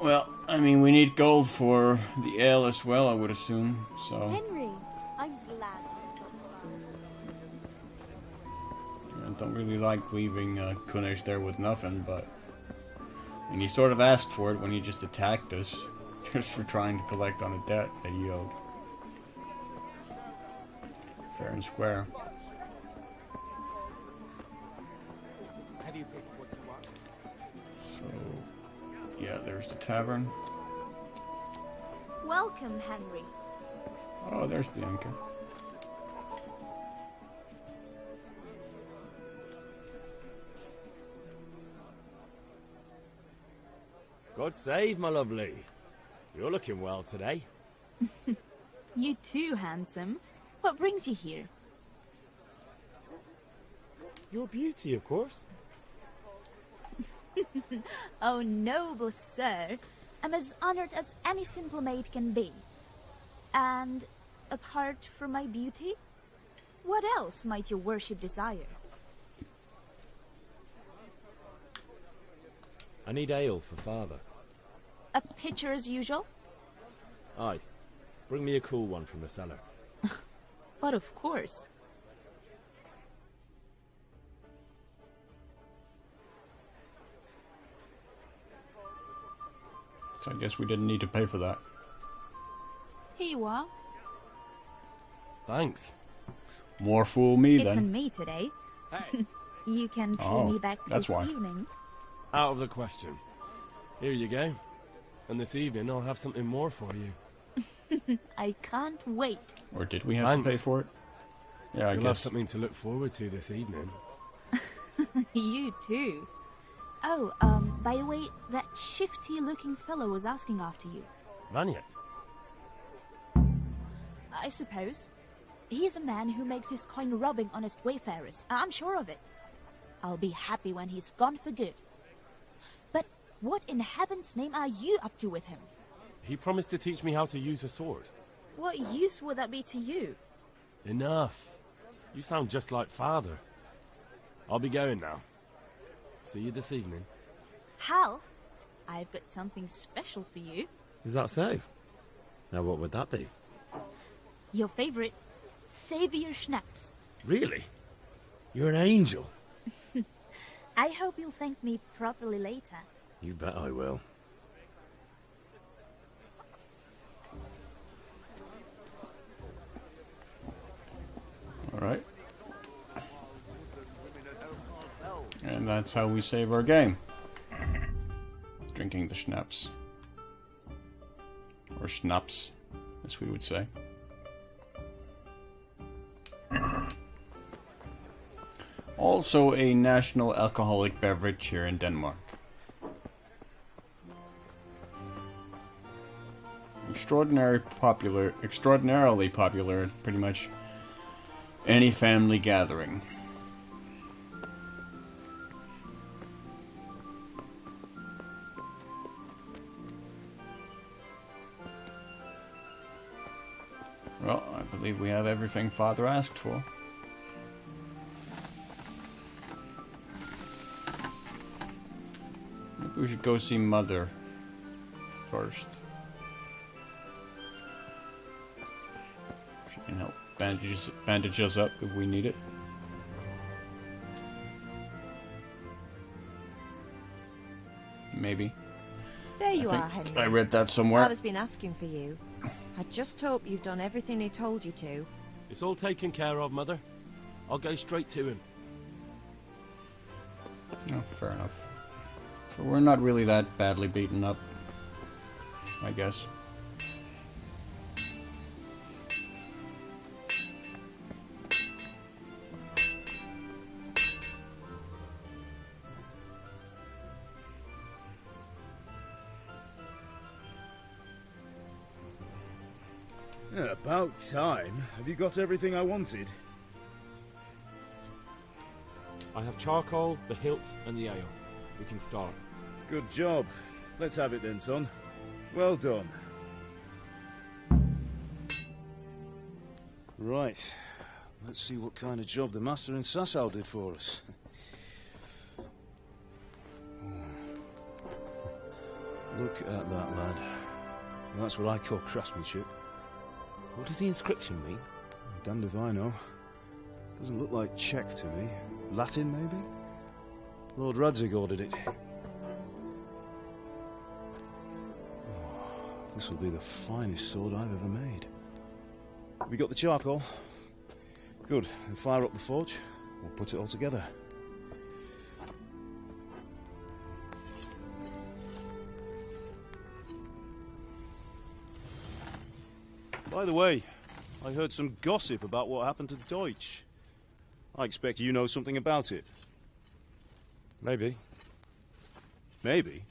Well, I mean, we need gold for the ale as well, I would assume, so... Henry, I'm glad you stopped by. I don't really like leaving Kunesh there with nothing, but... I mean, he sort of asked for it when he just attacked us, just for trying to collect on a debt that he owed. Fair and square. Have you picked what you want? So, yeah, there's the tavern. Welcome, Henry. Oh, there's Bianca. God save, my lovely. You're looking well today. You too, handsome. What brings you here? Your beauty, of course. Oh, noble sir. I'm as honored as any simple maid can be. And apart from my beauty, what else might your worship desire? I need ale for father. A pitcher as usual? Aye. Bring me a cool one from the cellar. But of course. So I guess we didn't need to pay for that. Here you are. Thanks. More fool me It's then. on me today. Hey. You can pay Oh, me back that's this why. evening. Out of the question. Here you go. And this evening I'll have something more for you. I can't wait. Or did we have to pay for it? Yeah, I You'll have guess. something to look forward to this evening. You too. Oh, by the way, that shifty-looking fellow was asking after you. Vanya. I suppose. He's a man who makes his coin robbing honest wayfarers. I'm sure of it. I'll be happy when he's gone for good. But what in heaven's name are you up to with him? He promised to teach me how to use a sword. What use would that be to you? Enough. You sound just like father. I'll be going now. See you this evening. Hal, I've got something special for you. Is that so? Now what would that be? Your favorite Savior Schnapps. Really? You're an angel. I hope you'll thank me properly later. You bet I will. Alright. And that's how we save our game. Drinking the schnapps. Or schnapps, as we would say. Also a national alcoholic beverage here in Denmark. Extraordinarily popular at pretty much any family gathering. Well, I believe we have everything Father asked for. Maybe we should go see Mother first. She can help bandage us up if we need it. Maybe. There you are, Henry. I read that somewhere. Father's been asking for you. I just hope you've done everything he told you to. It's all taken care of, Mother. I'll go straight to him. Oh, fair enough. So we're not really that badly beaten up, I guess. Yeah, about time. Have you got everything I wanted? I have charcoal, the hilt, and the ale. We can start. Good job. Let's have it then, son. Well done. Right. Let's see what kind of job the master in Sasau did for us. Look at that, lad. That's what I call craftsmanship. What does the inscription mean? Damned if I know. Doesn't look like Czech to me. Latin, maybe? Lord Radzig ordered it. Oh, this will be the finest sword I've ever made. We got the charcoal? Good. Then fire up the forge. We'll put it all together. By the way, I heard some gossip about what happened to Deutsch. I expect you know something about it. Maybe. Maybe?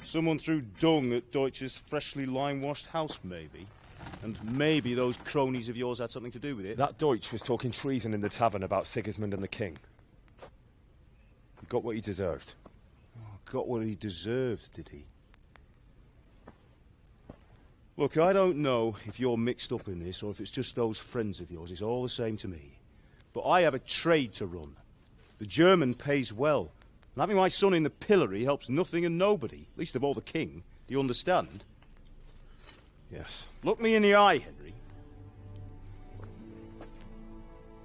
Someone threw dung at Deutsch's freshly lime-washed house, maybe? And maybe those cronies of yours had something to do with it? That Deutsch was talking treason in the tavern about Sigismund and the king. He got what he deserved. Oh, got what he deserved, did he? Look, I don't know if you're mixed up in this or if it's just those friends of yours. It's all the same to me. But I have a trade to run. The German pays well. And having my son in the pillory helps nothing and nobody, least of all the king. Do you understand? Yes. Look me in the eye, Henry.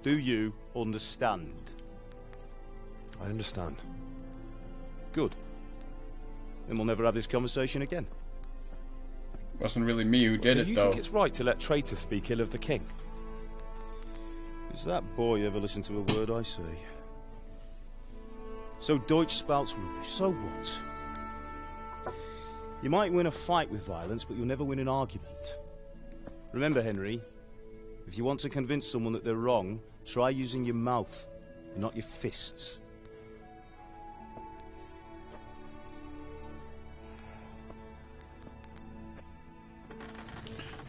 Do you understand? I understand. Good. Then we'll never have this conversation again. Wasn't really me who did it, you though. think it's right to let traitors speak ill of the king? Does that boy ever listen to a word I say? So Deutsch spouts rubbish, so what? You might win a fight with violence, but you'll never win an argument. Remember, Henry, if you want to convince someone that they're wrong, try using your mouth, not your fists.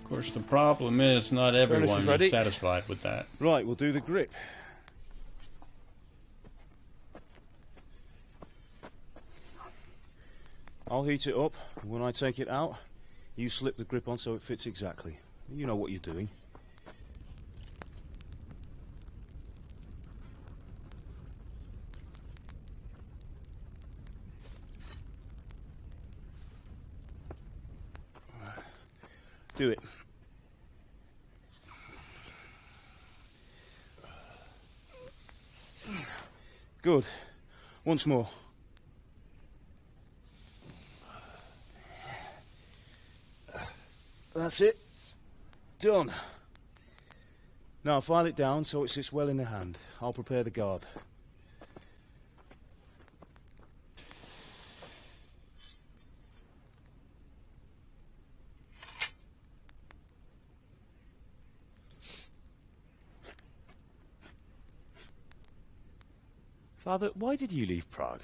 Of course, the problem is not everyone is satisfied with that. Right, we'll do the grip. I'll heat it up, and when I take it out, you slip the grip on so it fits exactly. You know what you're doing. Do it. Good. Once more. That's it. Done. Now file it down so it sits well in the hand. I'll prepare the guard. Father, why did you leave Prague?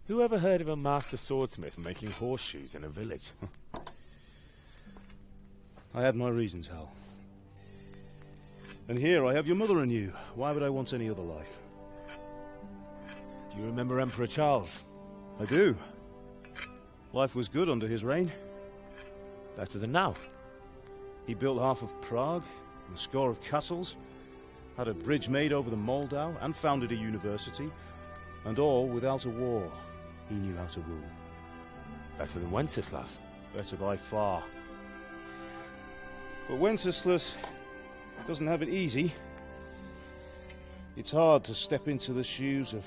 Who ever heard of a master swordsmith making horseshoes in a village? I had my reasons, Hal. And here I have your mother and you. Why would I want any other life? Do you remember Emperor Charles? I do. Life was good under his reign. Better than now. He built half of Prague, and a score of castles, had a bridge made over the Moldau, and founded a university, and all without a war. He knew how to rule. Better than Wenceslas. Better by far. But Wenceslas doesn't have it easy. It's hard to step into the shoes of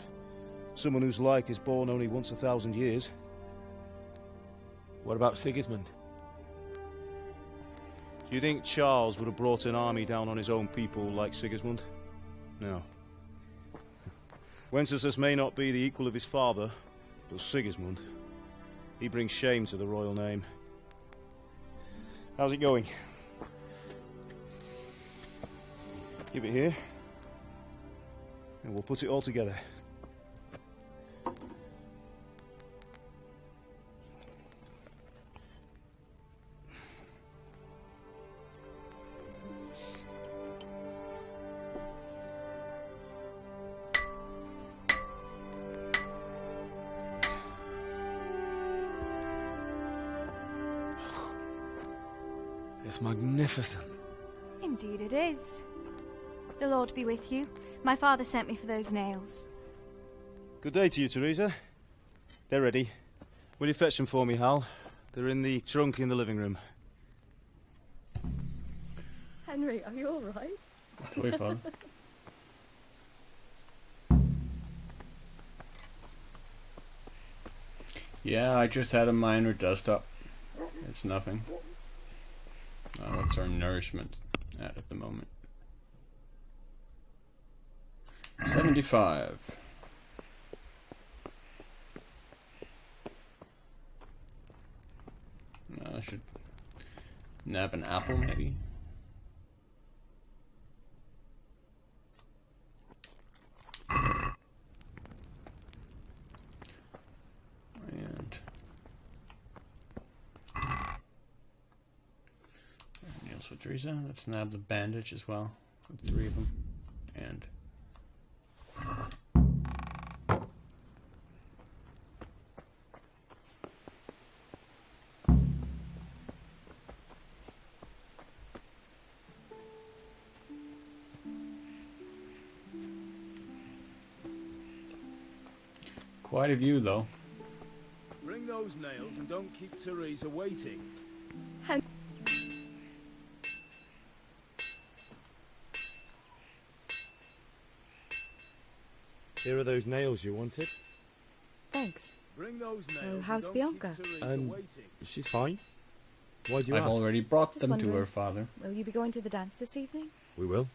someone whose like is born only once 1,000 years. What about Sigismund? Do you think Charles would have brought an army down on his own people like Sigismund? No. Wenceslas may not be the equal of his father, but Sigismund, he brings shame to the royal name. How's it going? Give it here, and we'll put it all together. It's magnificent. Indeed it is. The Lord be with you. My father sent me for those nails. Good day to you, Teresa. They're ready. Will you fetch them for me, Hal? They're in the trunk in the living room. Henry, are you all right? Way fun. Yeah, I just had a minor dust up. It's nothing. What's our nourishment at the moment? 75. I should nab an apple, maybe. And anything else with Teresa? Let's nab the bandage as well. 3 of them. And quite a view, though. Bring those nails and don't keep Teresa waiting. Here are those nails you wanted. Thanks. Bring those nails. So, how's Bianca? She's fine. Why do you I've ask? already brought Just them to wondering, her father. Will you be going to the dance this evening? We will.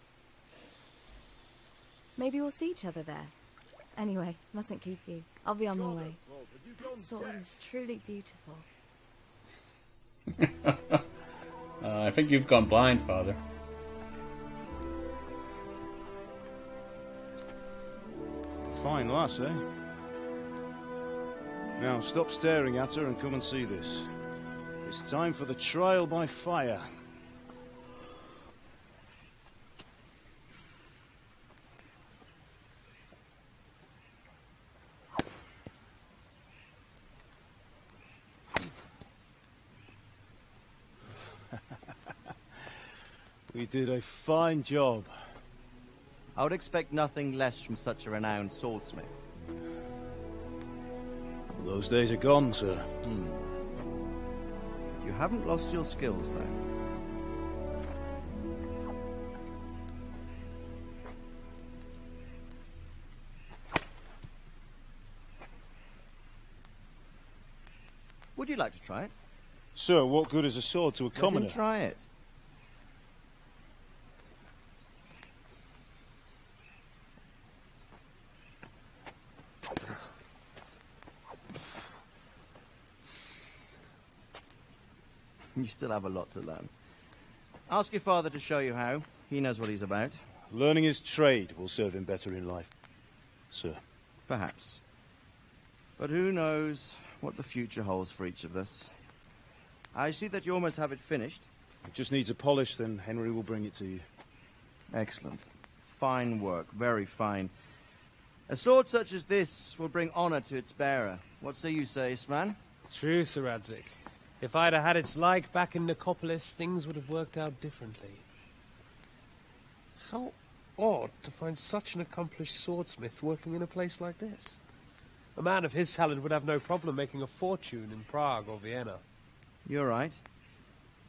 Maybe we'll see each other there. Anyway, mustn't keep you. I'll be on my way. That sword is truly beautiful. I think you've gone blind, Father. Fine lass, eh? Now stop staring at her and come and see this. It's time for the trial by fire. We did a fine job. I would expect nothing less from such a renowned swordsmith. Well, those days are gone, sir. You haven't lost your skills, then? Would you like to try it? Sir, what good is a sword to a commoner? Let him try it. You still have a lot to learn. Ask your father to show you how. He knows what he's about. Learning his trade will serve him better in life, sir. Perhaps. But who knows what the future holds for each of us. I see that you almost have it finished. It just needs a polish, then Henry will bring it to you. Excellent. Fine work, very fine. A sword such as this will bring honor to its bearer. What say you, Svan? True, Sir Radzig. If I'd have had its like back in Nicopolis, things would have worked out differently. How odd to find such an accomplished swordsmith working in a place like this. A man of his talent would have no problem making a fortune in Prague or Vienna. You're right.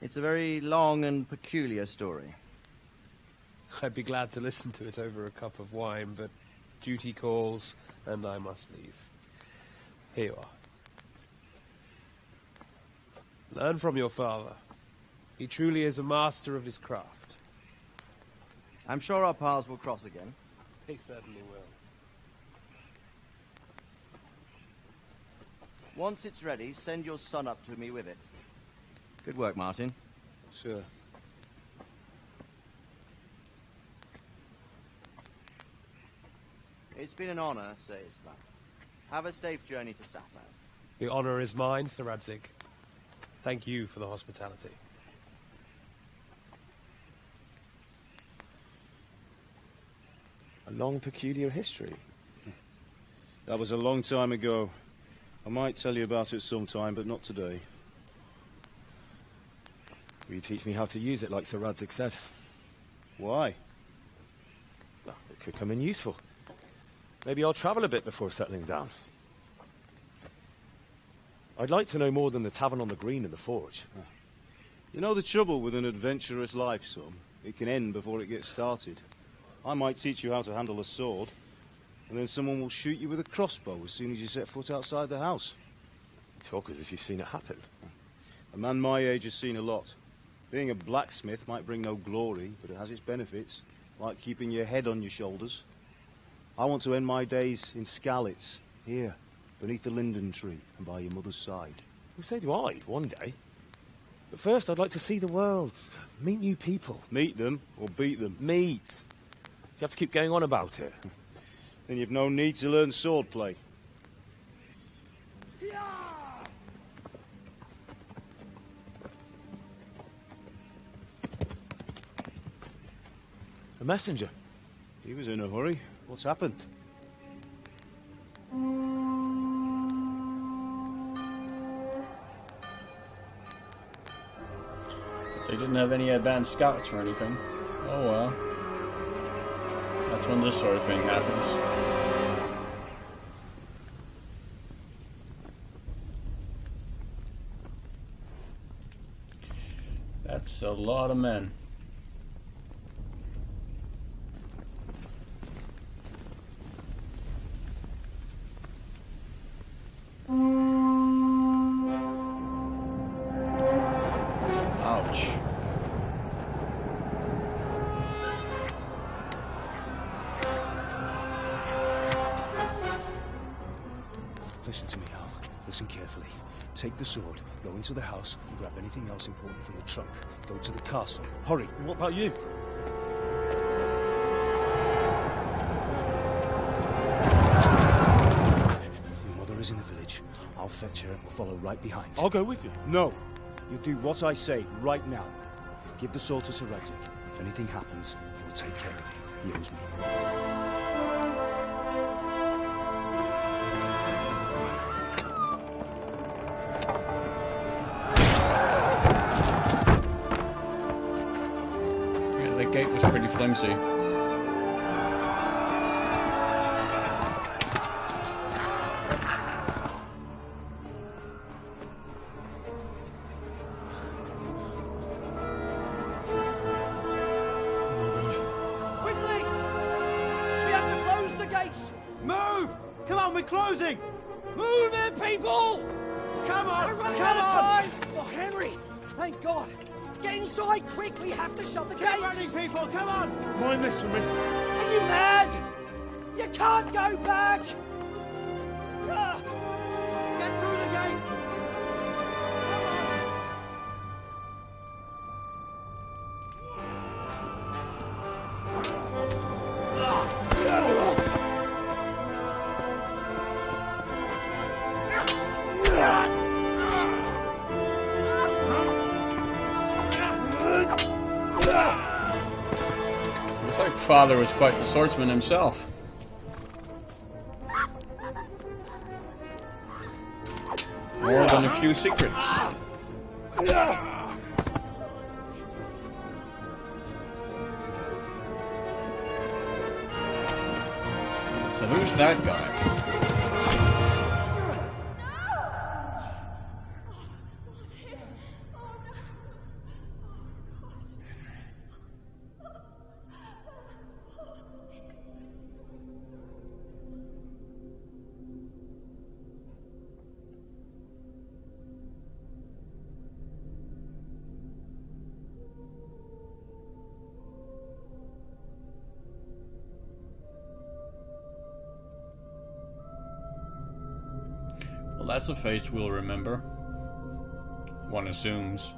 It's a very long and peculiar story. I'd be glad to listen to it over a cup of wine, but duty calls, and I must leave. Here you are. Learn from your father. He truly is a master of his craft. I'm sure our paths will cross again. They certainly will. Once it's ready, send your son up to me with it. Good work, Martin. Sure. It's been an honor, says Svan. Have a safe journey to Sasau. The honor is mine, Sir Radzig. Thank you for the hospitality. A long, peculiar history. That was a long time ago. I might tell you about it sometime, but not today. Will you teach me how to use it, like Sir Radzig said? Why? Well, it could come in useful. Maybe I'll travel a bit before settling down. I'd like to know more than the tavern on the green and the forge. You know the trouble with an adventurous life, son? It can end before it gets started. I might teach you how to handle a sword, and then someone will shoot you with a crossbow as soon as you set foot outside the house. You talk as if you've seen it happen. A man my age has seen a lot. Being a blacksmith might bring no glory, but it has its benefits, like keeping your head on your shoulders. I want to end my days in Skalitz, here, beneath the linden tree and by your mother's side. Well, so do I, one day. But first I'd like to see the world, meet new people. Meet them or beat them? Meet. You have to keep going on about it. Then you've no need to learn swordplay. A messenger. He was in a hurry. What's happened? They didn't have any advanced scouts or anything. Oh well. That's when this sort of thing happens. That's a lot of men. Ouch. Listen to me, Al. Listen carefully. Take the sword, go into the house, and grab anything else important from the trunk. Go to the castle. Hurry. And what about you? Your mother is in the village. I'll fetch her and we'll follow right behind. I'll go with you. No. You do what I say right now. Give the sword to Sir Radzig. If anything happens, he will take care of you. He owes me. Yeah, the gate was pretty flimsy. Come on, we're closing! Move it, people! Come on! We're running Come out of on! time! Oh, Henry! Thank God! Get inside, quick! We have to shut the gates! Get running, people! Come on! Mind this for me. Are you mad? You can't go back! Ah! Get through the gates! Looks like Father was quite the swordsman himself. More than a few secrets. So who's that guy? Well, that's a face we'll remember. One assumes.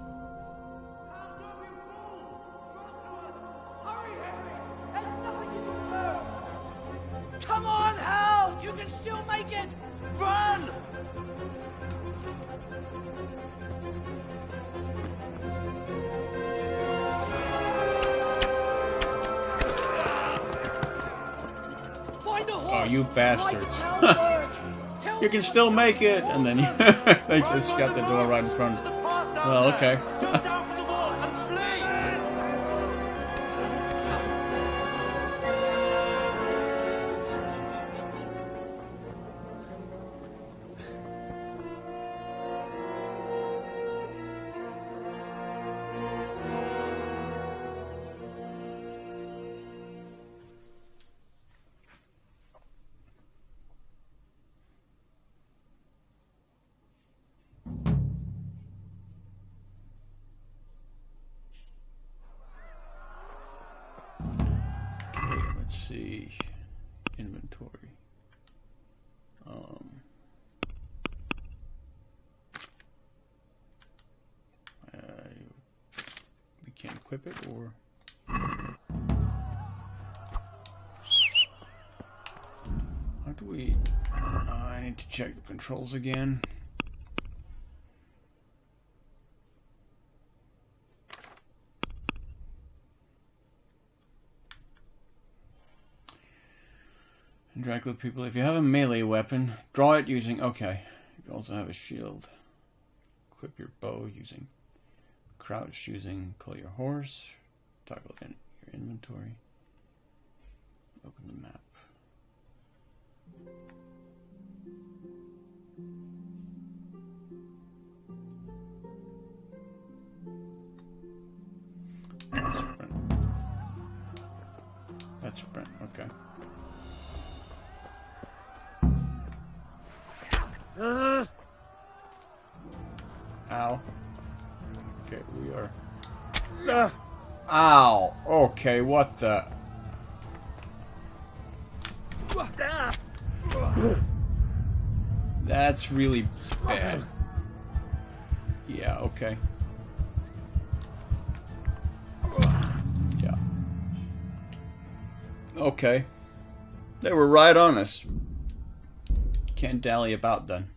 Come on, Hal! You can still make it! Run! Find a horse! Oh, you bastards. You can still make it! And then they just shut the door right in front. Well, okay. Let's see. Inventory. We can't equip it, or how do we? I need to check the controls again. Interact with people. If you have a melee weapon, draw it using... Okay. You can also have a shield. Equip your bow using... Crouch using Call Your Horse. Toggle in your inventory. Open the map. Sprint. That's sprint. Okay. Ow. Okay, we are... Ow! Okay, what the... That's really bad. Yeah, okay. Yeah. Okay. They were right on us. Can't dally about then.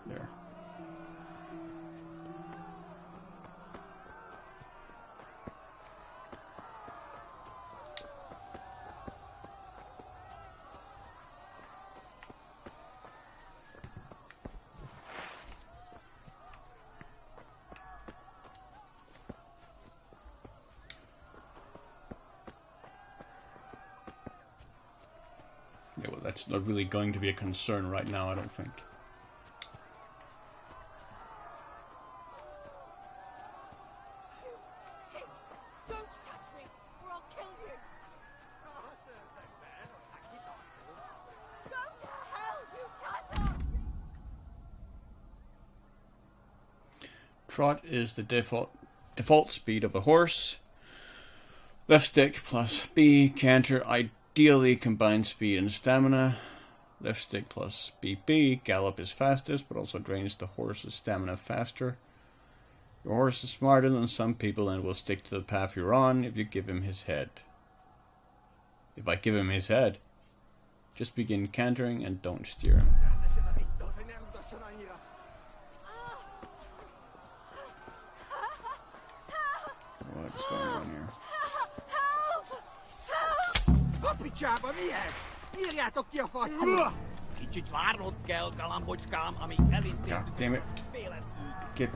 There. Yeah, well, that's not really going to be a concern right now, I don't think. Don't touch me, or I'll kill you! Trot is the default speed of a horse. Left stick plus B. Canter ideally combines speed and stamina. Left stick plus BP. Gallop is fastest, but also drains the horse's stamina faster. Your horse is smarter than some people and will stick to the path you're on if you give him his head. If I give him his head, just begin cantering and don't steer him. What is going on here? Kapicsába mihez? Írjátok ki a fattyút! Kicsit várnod kell, galambocskám, amíg elintézzük. Damn it. Get.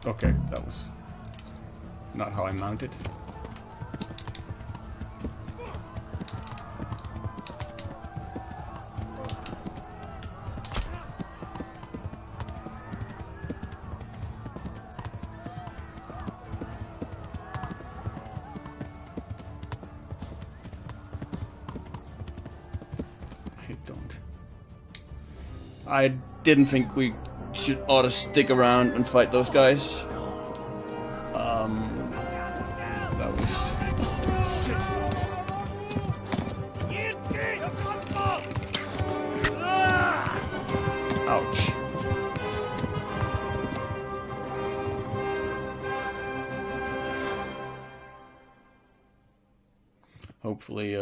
Okay, that was not how I mounted. I didn't think we ought to stick around and fight those guys. That was... Ouch. Hopefully,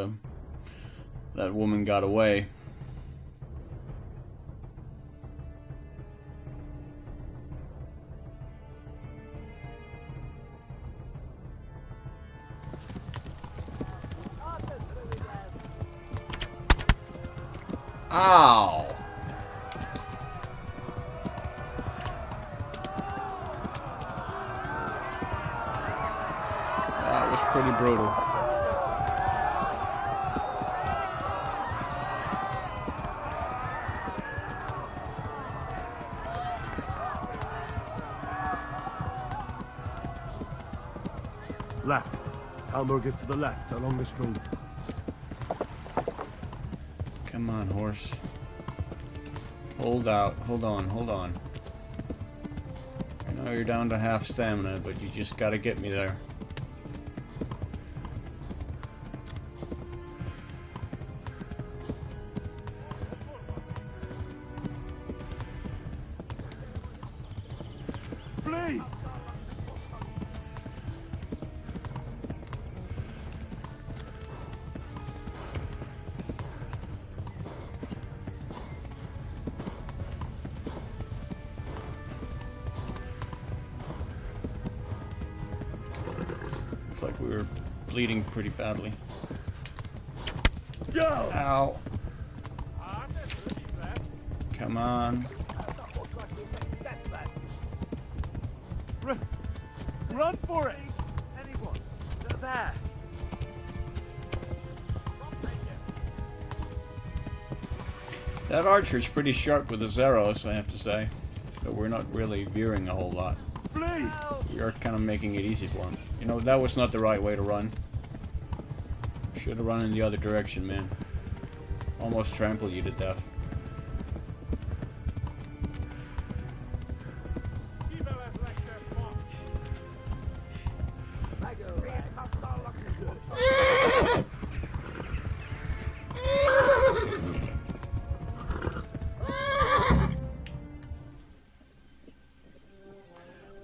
that woman got away. Ow! That was pretty brutal. Left. Talmor gets to the left, along the stream. Come on, horse. Hold out. Hold on, hold on. I know you're down to half stamina, but you just gotta get me there. Flee! Looks like we were bleeding pretty badly. Go! Ow. Come on. Run for it! Anyone? There. That archer's pretty sharp with his arrows, I have to say. But we're not really veering a whole lot. Flee! We are kind of making it easy for him. You know, that was not the right way to run. Should have run in the other direction, man. Almost trampled you to death.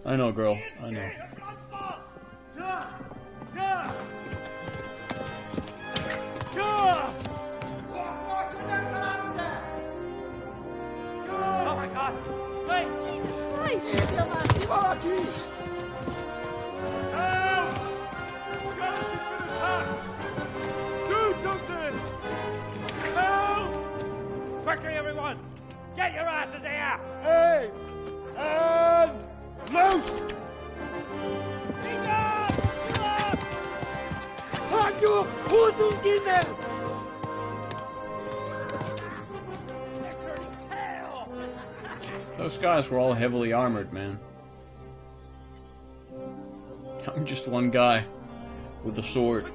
I know, girl. I know. Oh my God! Wait! Jesus Christ! Help! Skalitz has been attacked! Do something! Help! Quickly, everyone! Get your asses here! Hey! And loose! Those guys were all heavily armored, man. I'm just one guy with a sword.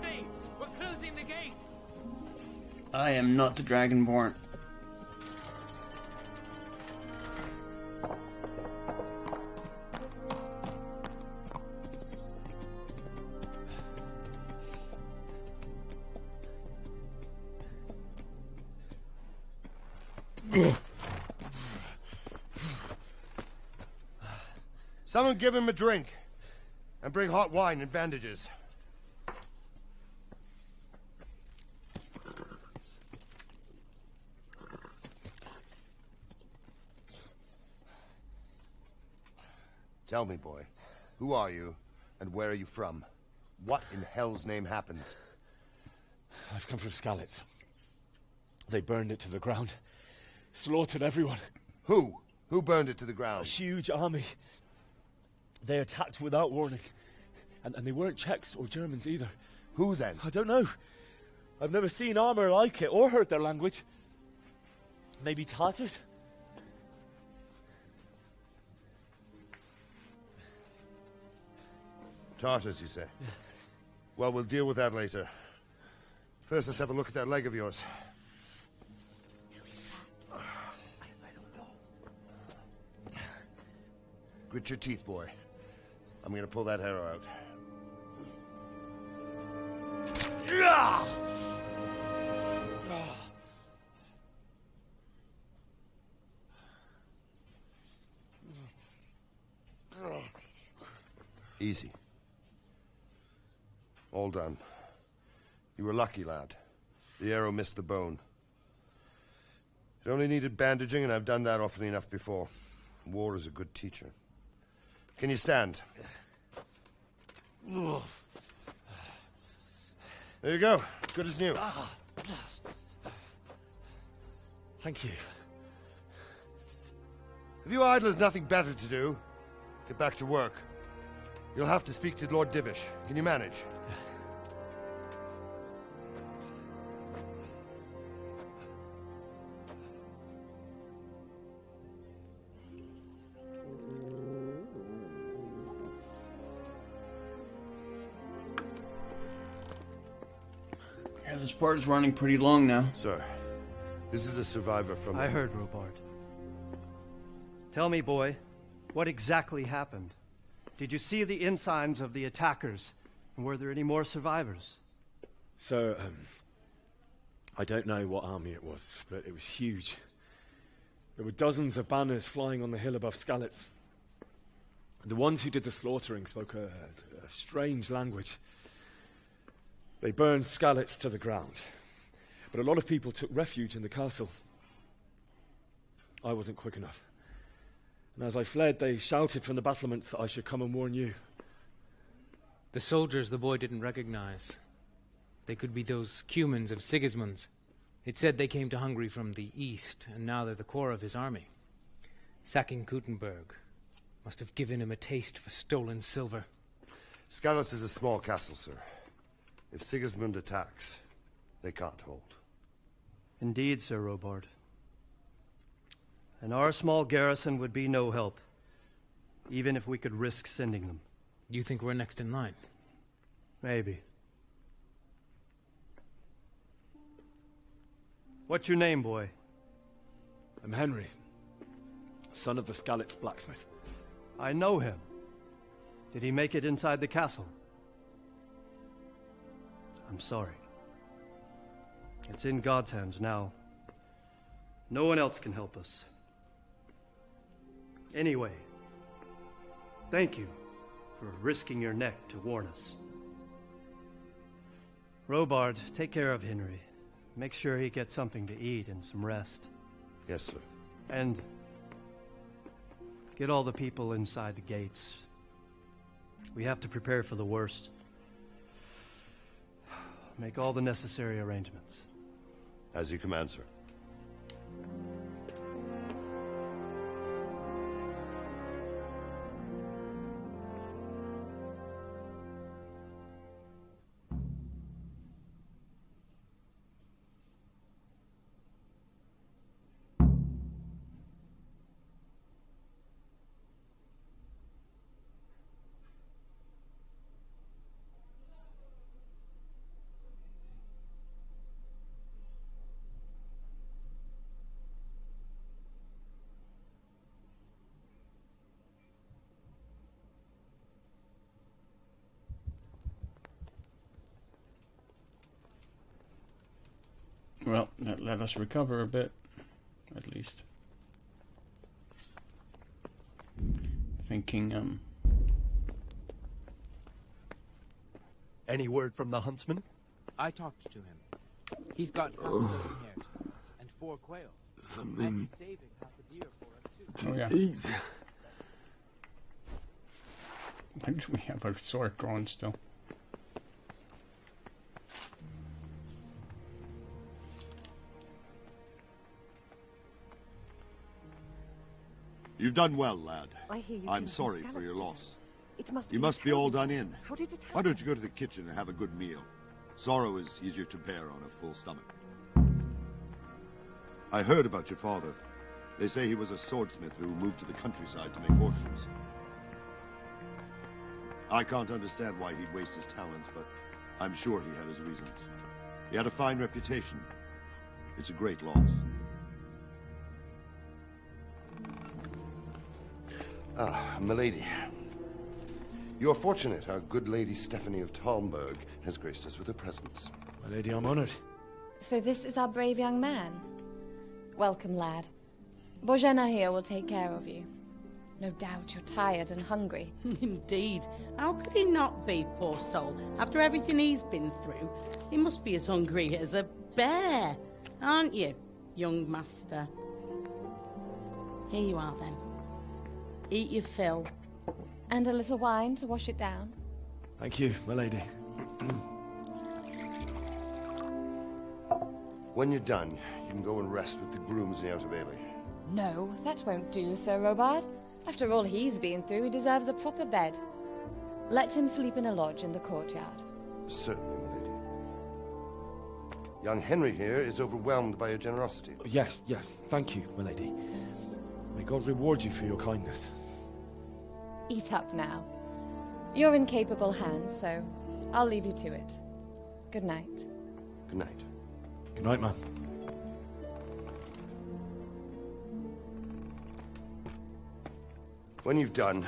We're closing the gate. I am not the Dragonborn. Someone give him a drink. And bring hot wine and bandages. Tell me, boy, who are you, and where are you from? What in hell's name happened? I've come from Skalitz. They burned it to the ground. Slaughtered everyone. Who? Who burned it to the ground? A huge army. They attacked without warning. And they weren't Czechs or Germans either. Who then? I don't know. I've never seen armor like it or heard their language. Maybe Tatars? Tartars, you say? Well, we'll deal with that later. First, let's have a look at that leg of yours. Grit your teeth, boy. I'm gonna pull that arrow out. Easy. All done. You were lucky, lad. The arrow missed the bone. It only needed bandaging, and I've done that often enough before. War is a good teacher. Can you stand? There you go. Good as new. Thank you. Have you idlers nothing better to do? Get back to work. You'll have to speak to Lord Divish. Can you manage? Yeah, this part is running pretty long now. Sir, this is a survivor from... I heard, Robard. Tell me, boy, what exactly happened? Did you see the ensigns of the attackers? And were there any more survivors? So, I don't know what army it was, but it was huge. There were dozens of banners flying on the hill above Skalitz. The ones who did the slaughtering spoke a strange language. They burned Skalitz to the ground, but a lot of people took refuge in the castle. I wasn't quick enough. And as I fled, they shouted from the battlements that I should come and warn you. The soldiers the boy didn't recognize. They could be those Cumans of Sigismund's. It said they came to Hungary from the east, and now they're the core of his army. Sacking Kuttenberg must have given him a taste for stolen silver. Skalitz is a small castle, sir. If Sigismund attacks, they can't hold. Indeed, Sir Robard. And our small garrison would be no help, even if we could risk sending them. You think we're next in line? Maybe. What's your name, boy? I'm Henry, son of the Skalitz blacksmith. I know him. Did he make it inside the castle? I'm sorry. It's in God's hands now. No one else can help us. Anyway, thank you for risking your neck to warn us. Robard, take care of Henry. Make sure he gets something to eat and some rest. Yes, sir. And get all the people inside the gates. We have to prepare for the worst. Make all the necessary arrangements. As you command, sir. Well, that let us recover a bit, at least. least. Thinking, Any word from the huntsman? I talked to him. He's got half a dozen hares for us and 4 quails. Something And he's saving half a deer for us too. oh yeah. eat. Why do we have our sword drawn still? You've done well, lad. I hear you I'm came from sorry for Skalitz your today. loss. It must You be must be all done in. How did it happen? Why don't you go to the kitchen and have a good meal? Sorrow is easier to bear on a full stomach. I heard about your father. They say he was a swordsmith who moved to the countryside to make horseshoes. I can't understand why he'd waste his talents, but I'm sure he had his reasons. He had a fine reputation. It's a great loss. Ah, milady. You're fortunate our good lady Stephanie of Talmberg has graced us with her presence. My lady, I'm honored. So this is our brave young man. Welcome, lad. Bojana here will take care of you. No doubt you're tired and hungry. Indeed. How could he not be, poor soul? After everything he's been through, he must be as hungry as a bear. Aren't you, young master? Here you are, then. Eat your fill. And a little wine to wash it down. Thank you, my lady. When you're done, you can go and rest with the grooms in the Outer Bailey. No, that won't do, Sir Robard. After all he's been through, he deserves a proper bed. Let him sleep in a lodge in the courtyard. Certainly, my lady. Young Henry here is overwhelmed by your generosity. Yes, yes. Thank you, my lady. May God reward you for your kindness. Eat up now. You're in capable hands, so I'll leave you to it. Good night. Good night. Good night, ma'am. When you've done,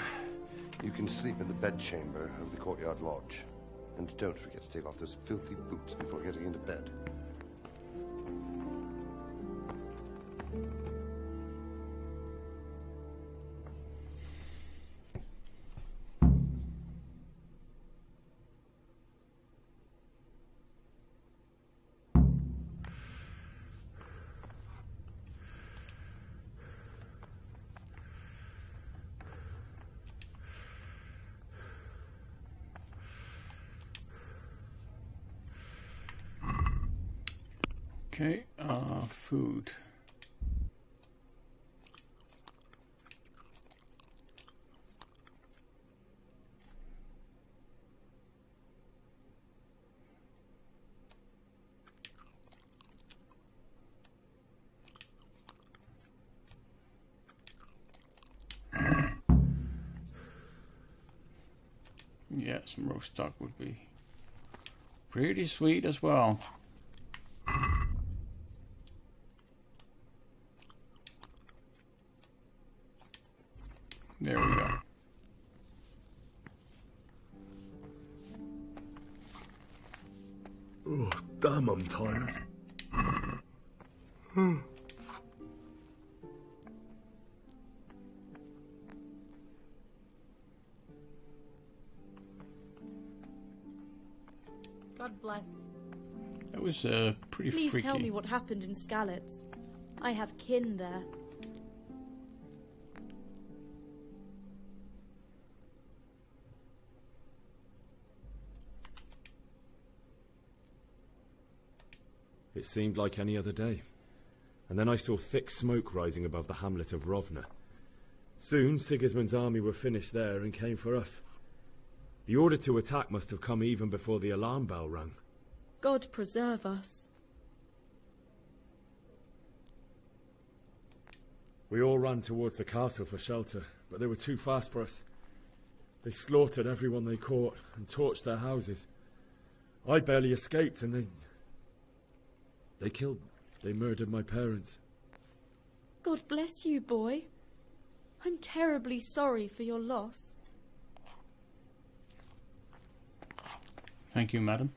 you can sleep in the bedchamber of the courtyard lodge. And don't forget to take off those filthy boots before getting into bed. Okay, food. Yeah, some roast duck would be pretty sweet as well. There we go. Oh, damn, I'm tired. God bless. That was pretty Please freaky. tell me what happened in Skalitz. I have kin there. It seemed like any other day. And then I saw thick smoke rising above the hamlet of Rovna. Soon, Sigismund's army were finished there and came for us. The order to attack must have come even before the alarm bell rang. God preserve us. We all ran towards the castle for shelter, but they were too fast for us. They slaughtered everyone they caught and torched their houses. I barely escaped, and they murdered my parents. God bless you, boy. I'm terribly sorry for your loss. Thank you, madam.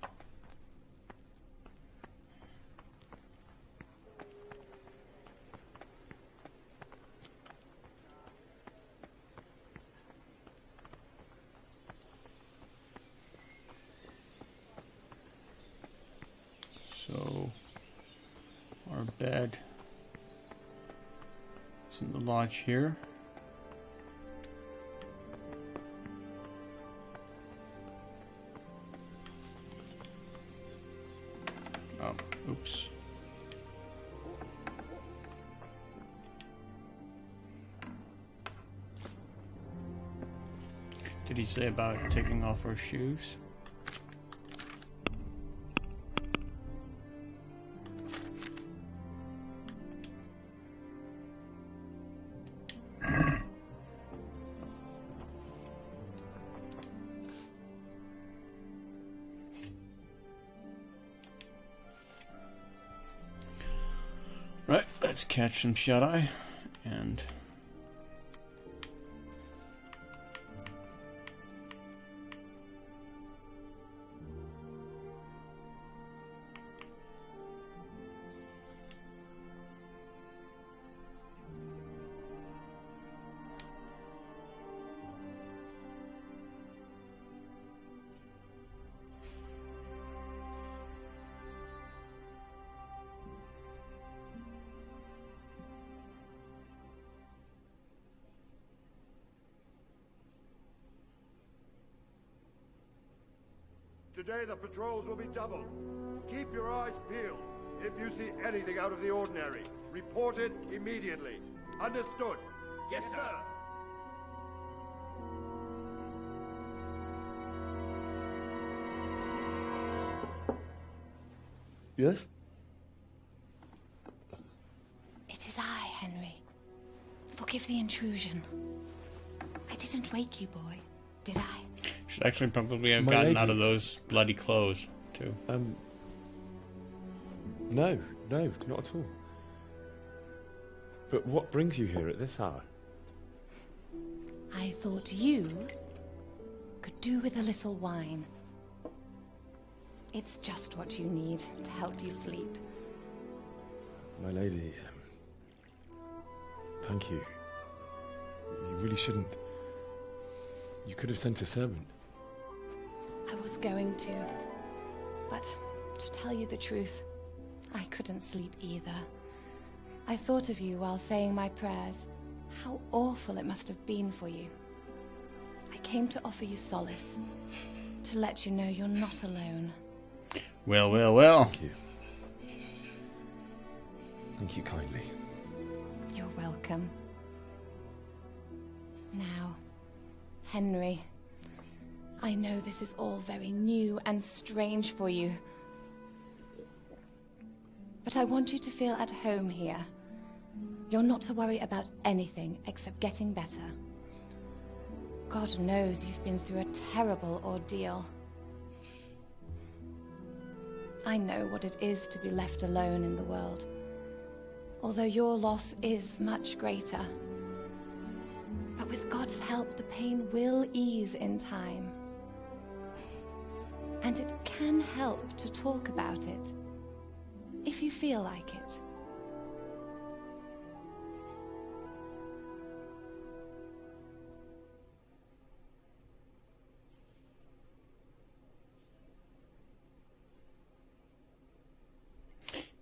said. Isn't the lodge here? Oh, oops. Did he say about taking off our shoes? Right, let's catch some shut-eye and Today the patrols will be doubled. Keep your eyes peeled. If you see anything out of the ordinary, report it immediately. Understood? Yes, sir. Yes? It is I, Henry. Forgive the intrusion. I didn't wake you, boy, did I? should actually probably have My gotten lady. out of those bloody clothes too. No, not at all. But what brings you here at this hour? I thought you could do with a little wine. It's just what you need to help you sleep. My lady, thank you. You really shouldn't. You could have sent a servant. I was going to, but to tell you the truth, I couldn't sleep either. I thought of you while saying my prayers. How awful it must have been for you. I came to offer you solace, to let you know you're not alone. Well, well, well. Thank you. Thank you kindly. You're welcome. Now, Henry, I know this is all very new and strange for you. But I want you to feel at home here. You're not to worry about anything except getting better. God knows you've been through a terrible ordeal. I know what it is to be left alone in the world, although your loss is much greater. But with God's help, the pain will ease in time. And it can help to talk about it, if you feel like it.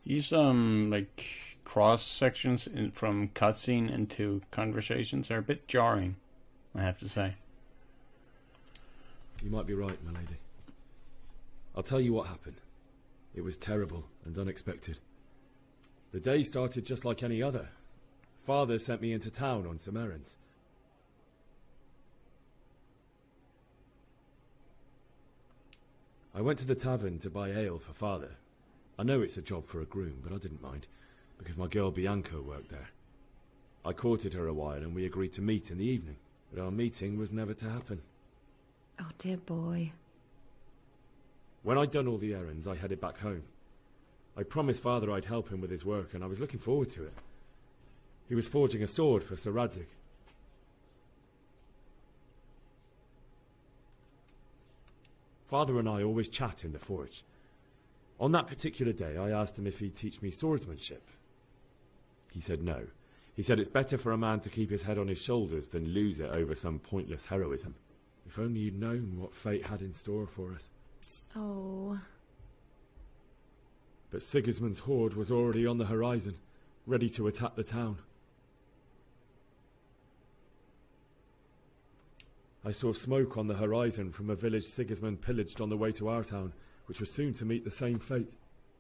These like cross sections from cutscene into conversations are a bit jarring, I have to say. You might be right, my lady. I'll tell you what happened. It was terrible and unexpected. The day started just like any other. Father sent me into town on some errands. I went to the tavern to buy ale for Father. I know it's a job for a groom, but I didn't mind, because my girl Bianca worked there. I courted her a while and we agreed to meet in the evening, but our meeting was never to happen. Oh, dear boy. When I'd done all the errands, I headed back home. I promised Father I'd help him with his work, and I was looking forward to it. He was forging a sword for Sir Radzig. Father and I always chat in the forge. On that particular day, I asked him if he'd teach me swordsmanship. He said no. He said it's better for a man to keep his head on his shoulders than lose it over some pointless heroism. If only you'd known what fate had in store for us. Oh. but Sigismund's horde was already on the horizon, ready to attack the town. I saw smoke on the horizon from a village Sigismund pillaged on the way to our town, which was soon to meet the same fate.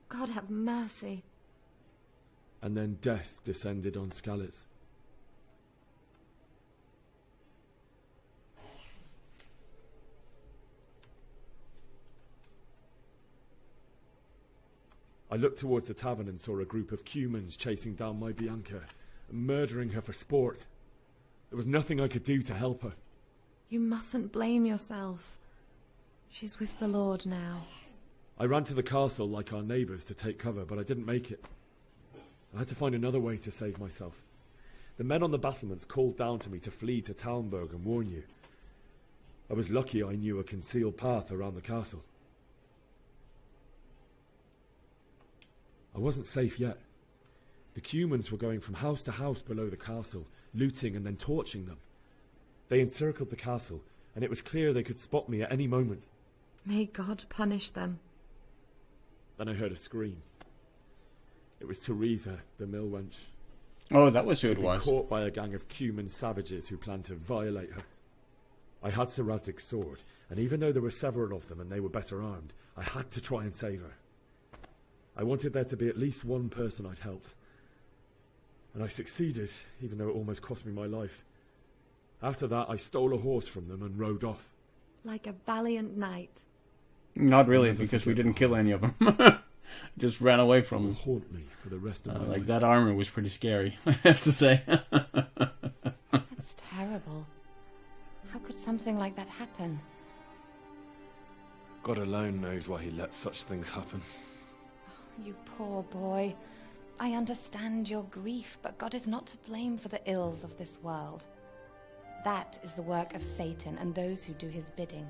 God have mercy. And then death descended on Skalitz. I looked towards the tavern and saw a group of Cumans chasing down my Bianca and murdering her for sport. There was nothing I could do to help her. You mustn't blame yourself. She's with the Lord now. I ran to the castle like our neighbours to take cover, but I didn't make it. I had to find another way to save myself. The men on the battlements called down to me to flee to Talmberg and warn you. I was lucky I knew a concealed path around the castle. I wasn't safe yet. The Cumans were going from house to house below the castle, looting and then torching them. They encircled the castle, and it was clear they could spot me at any moment. May God punish them. Then I heard a scream. It was Teresa, the mill wench. Oh, that was who it She'd was. been caught by a gang of Cuman savages who planned to violate her. I had Sir Radzig's sword, and even though there were several of them and they were better armed, I had to try and save her. I wanted there to be at least one person I'd helped. And I succeeded, even though it almost cost me my life. After that, I stole a horse from them and rode off. Like a valiant knight. Not really, because we didn't kill any of them. Just ran away from them. Haunt me for the rest of my Like life. that armor was pretty scary, I have to say. It's terrible. How could something like that happen? God alone knows why he lets such things happen. You poor boy. I understand your grief, but God is not to blame for the ills of this world. That is the work of Satan and those who do his bidding.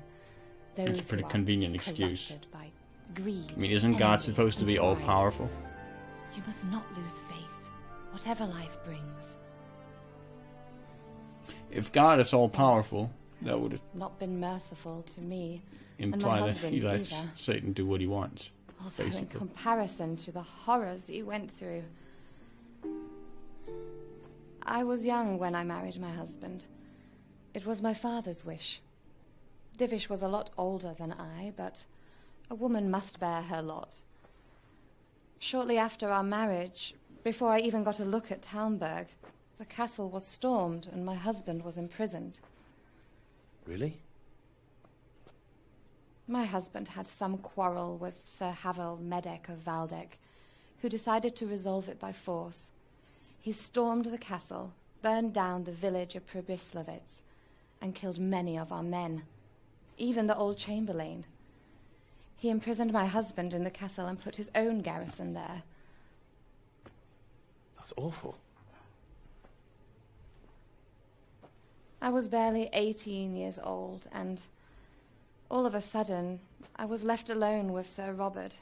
Those It's a pretty who are convenient excuse. corrupted by greed. I mean, isn't God envy, supposed to and be pride. all-powerful? You must not lose faith, whatever life brings. If God is all-powerful, that would Not been merciful to me and my imply that husband he lets either. Satan do what he wants. Also, in basically. comparison to the horrors you went through. I was young when I married my husband. It was my father's wish. Divish was a lot older than I, but a woman must bear her lot. Shortly after our marriage, before I even got a look at Talmberg, the castle was stormed and my husband was imprisoned. Really? My husband had some quarrel with Sir Havel Medek of Valdek, who decided to resolve it by force. He stormed the castle, burned down the village of Pribyslavitz, and killed many of our men, even the old chamberlain. He imprisoned my husband in the castle and put his own garrison there. That's awful. I was barely 18 years old, and all of a sudden, I was left alone with Sir Robert.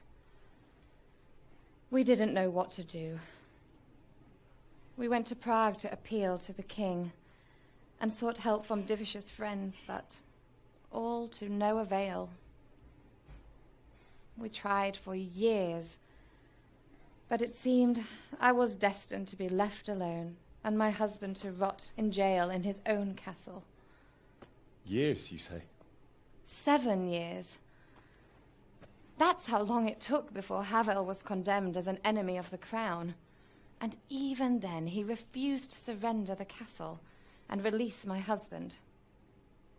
We didn't know what to do. We went to Prague to appeal to the king and sought help from Divish's friends, but all to no avail. We tried for years, but it seemed I was destined to be left alone and my husband to rot in jail in his own castle. Years, you say? 7 years. That's how long it took before Havel was condemned as an enemy of the crown. And even then, he refused to surrender the castle and release my husband.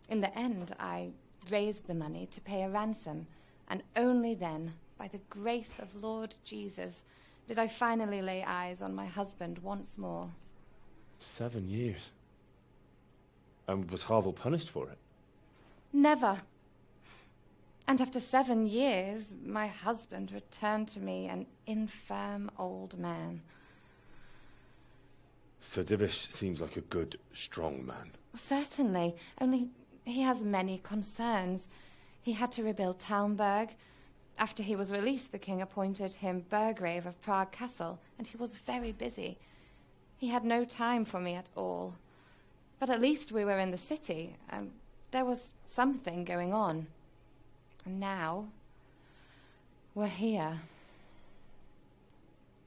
In the end, I raised the money to pay a ransom, and only then, by the grace of Lord Jesus, did I finally lay eyes on my husband once more. 7 years. And was Havel punished for it? Never. And after 7 years, my husband returned to me an infirm old man. Sir Divish seems like a good, strong man. Certainly, only he has many concerns. He had to rebuild Talmberg. After he was released, the king appointed him Burgrave of Prague Castle, and he was very busy. He had no time for me at all. But at least we were in the city, and there was something going on. And now, we're here.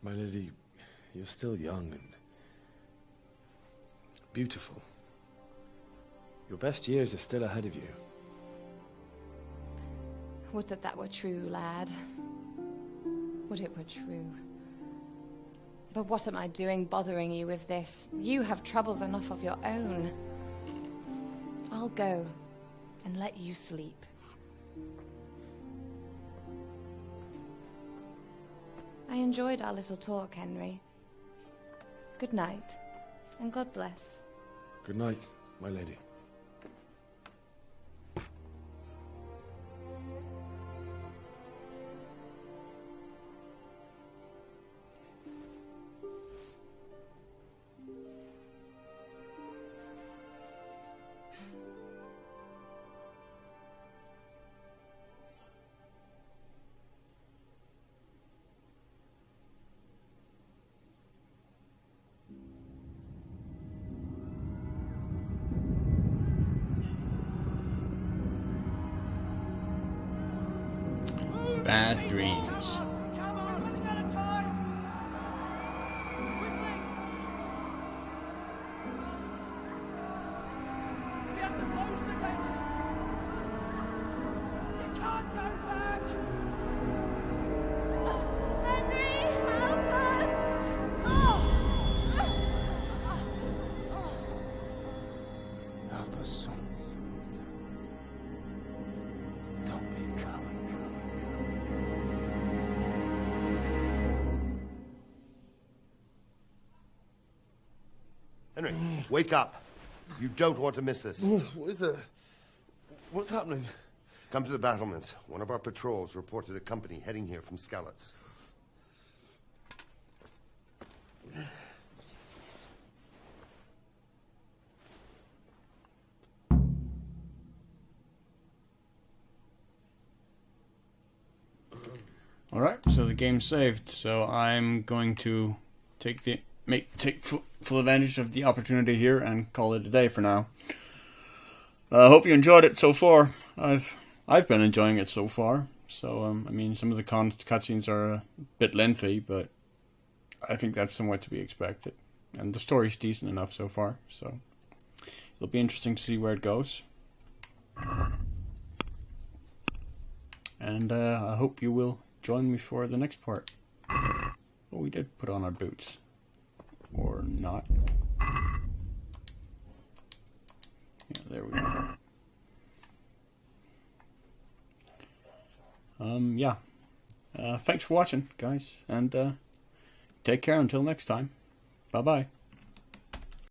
My lady, you're still young and beautiful. Your best years are still ahead of you. Would that that were true, lad. Would it were true. But what am I doing bothering you with this? You have troubles enough of your own. I'll go and let you sleep. I enjoyed our little talk, Henry. Good night, and God bless. Good night, my lady. Bad dreams. Help us, son. Don't be coward. Henry, wake up. You don't want to miss this. What is it? What's happening? Come to the battlements. One of our patrols reported a company heading here from Skalitz. Alright, so the game's saved, so I'm going to take full advantage of the opportunity here and call it a day for now. I hope you enjoyed it so far. I've been enjoying it so far. So I mean, some of the cutscenes are a bit lengthy, but I think that's somewhat to be expected. And the story's decent enough so far, so it'll be interesting to see where it goes. And I hope you will join me for the next part. Oh, we did put on our boots. Or not. Yeah, there we go. Yeah. Thanks for watching, guys. And take care until next time. Bye-bye.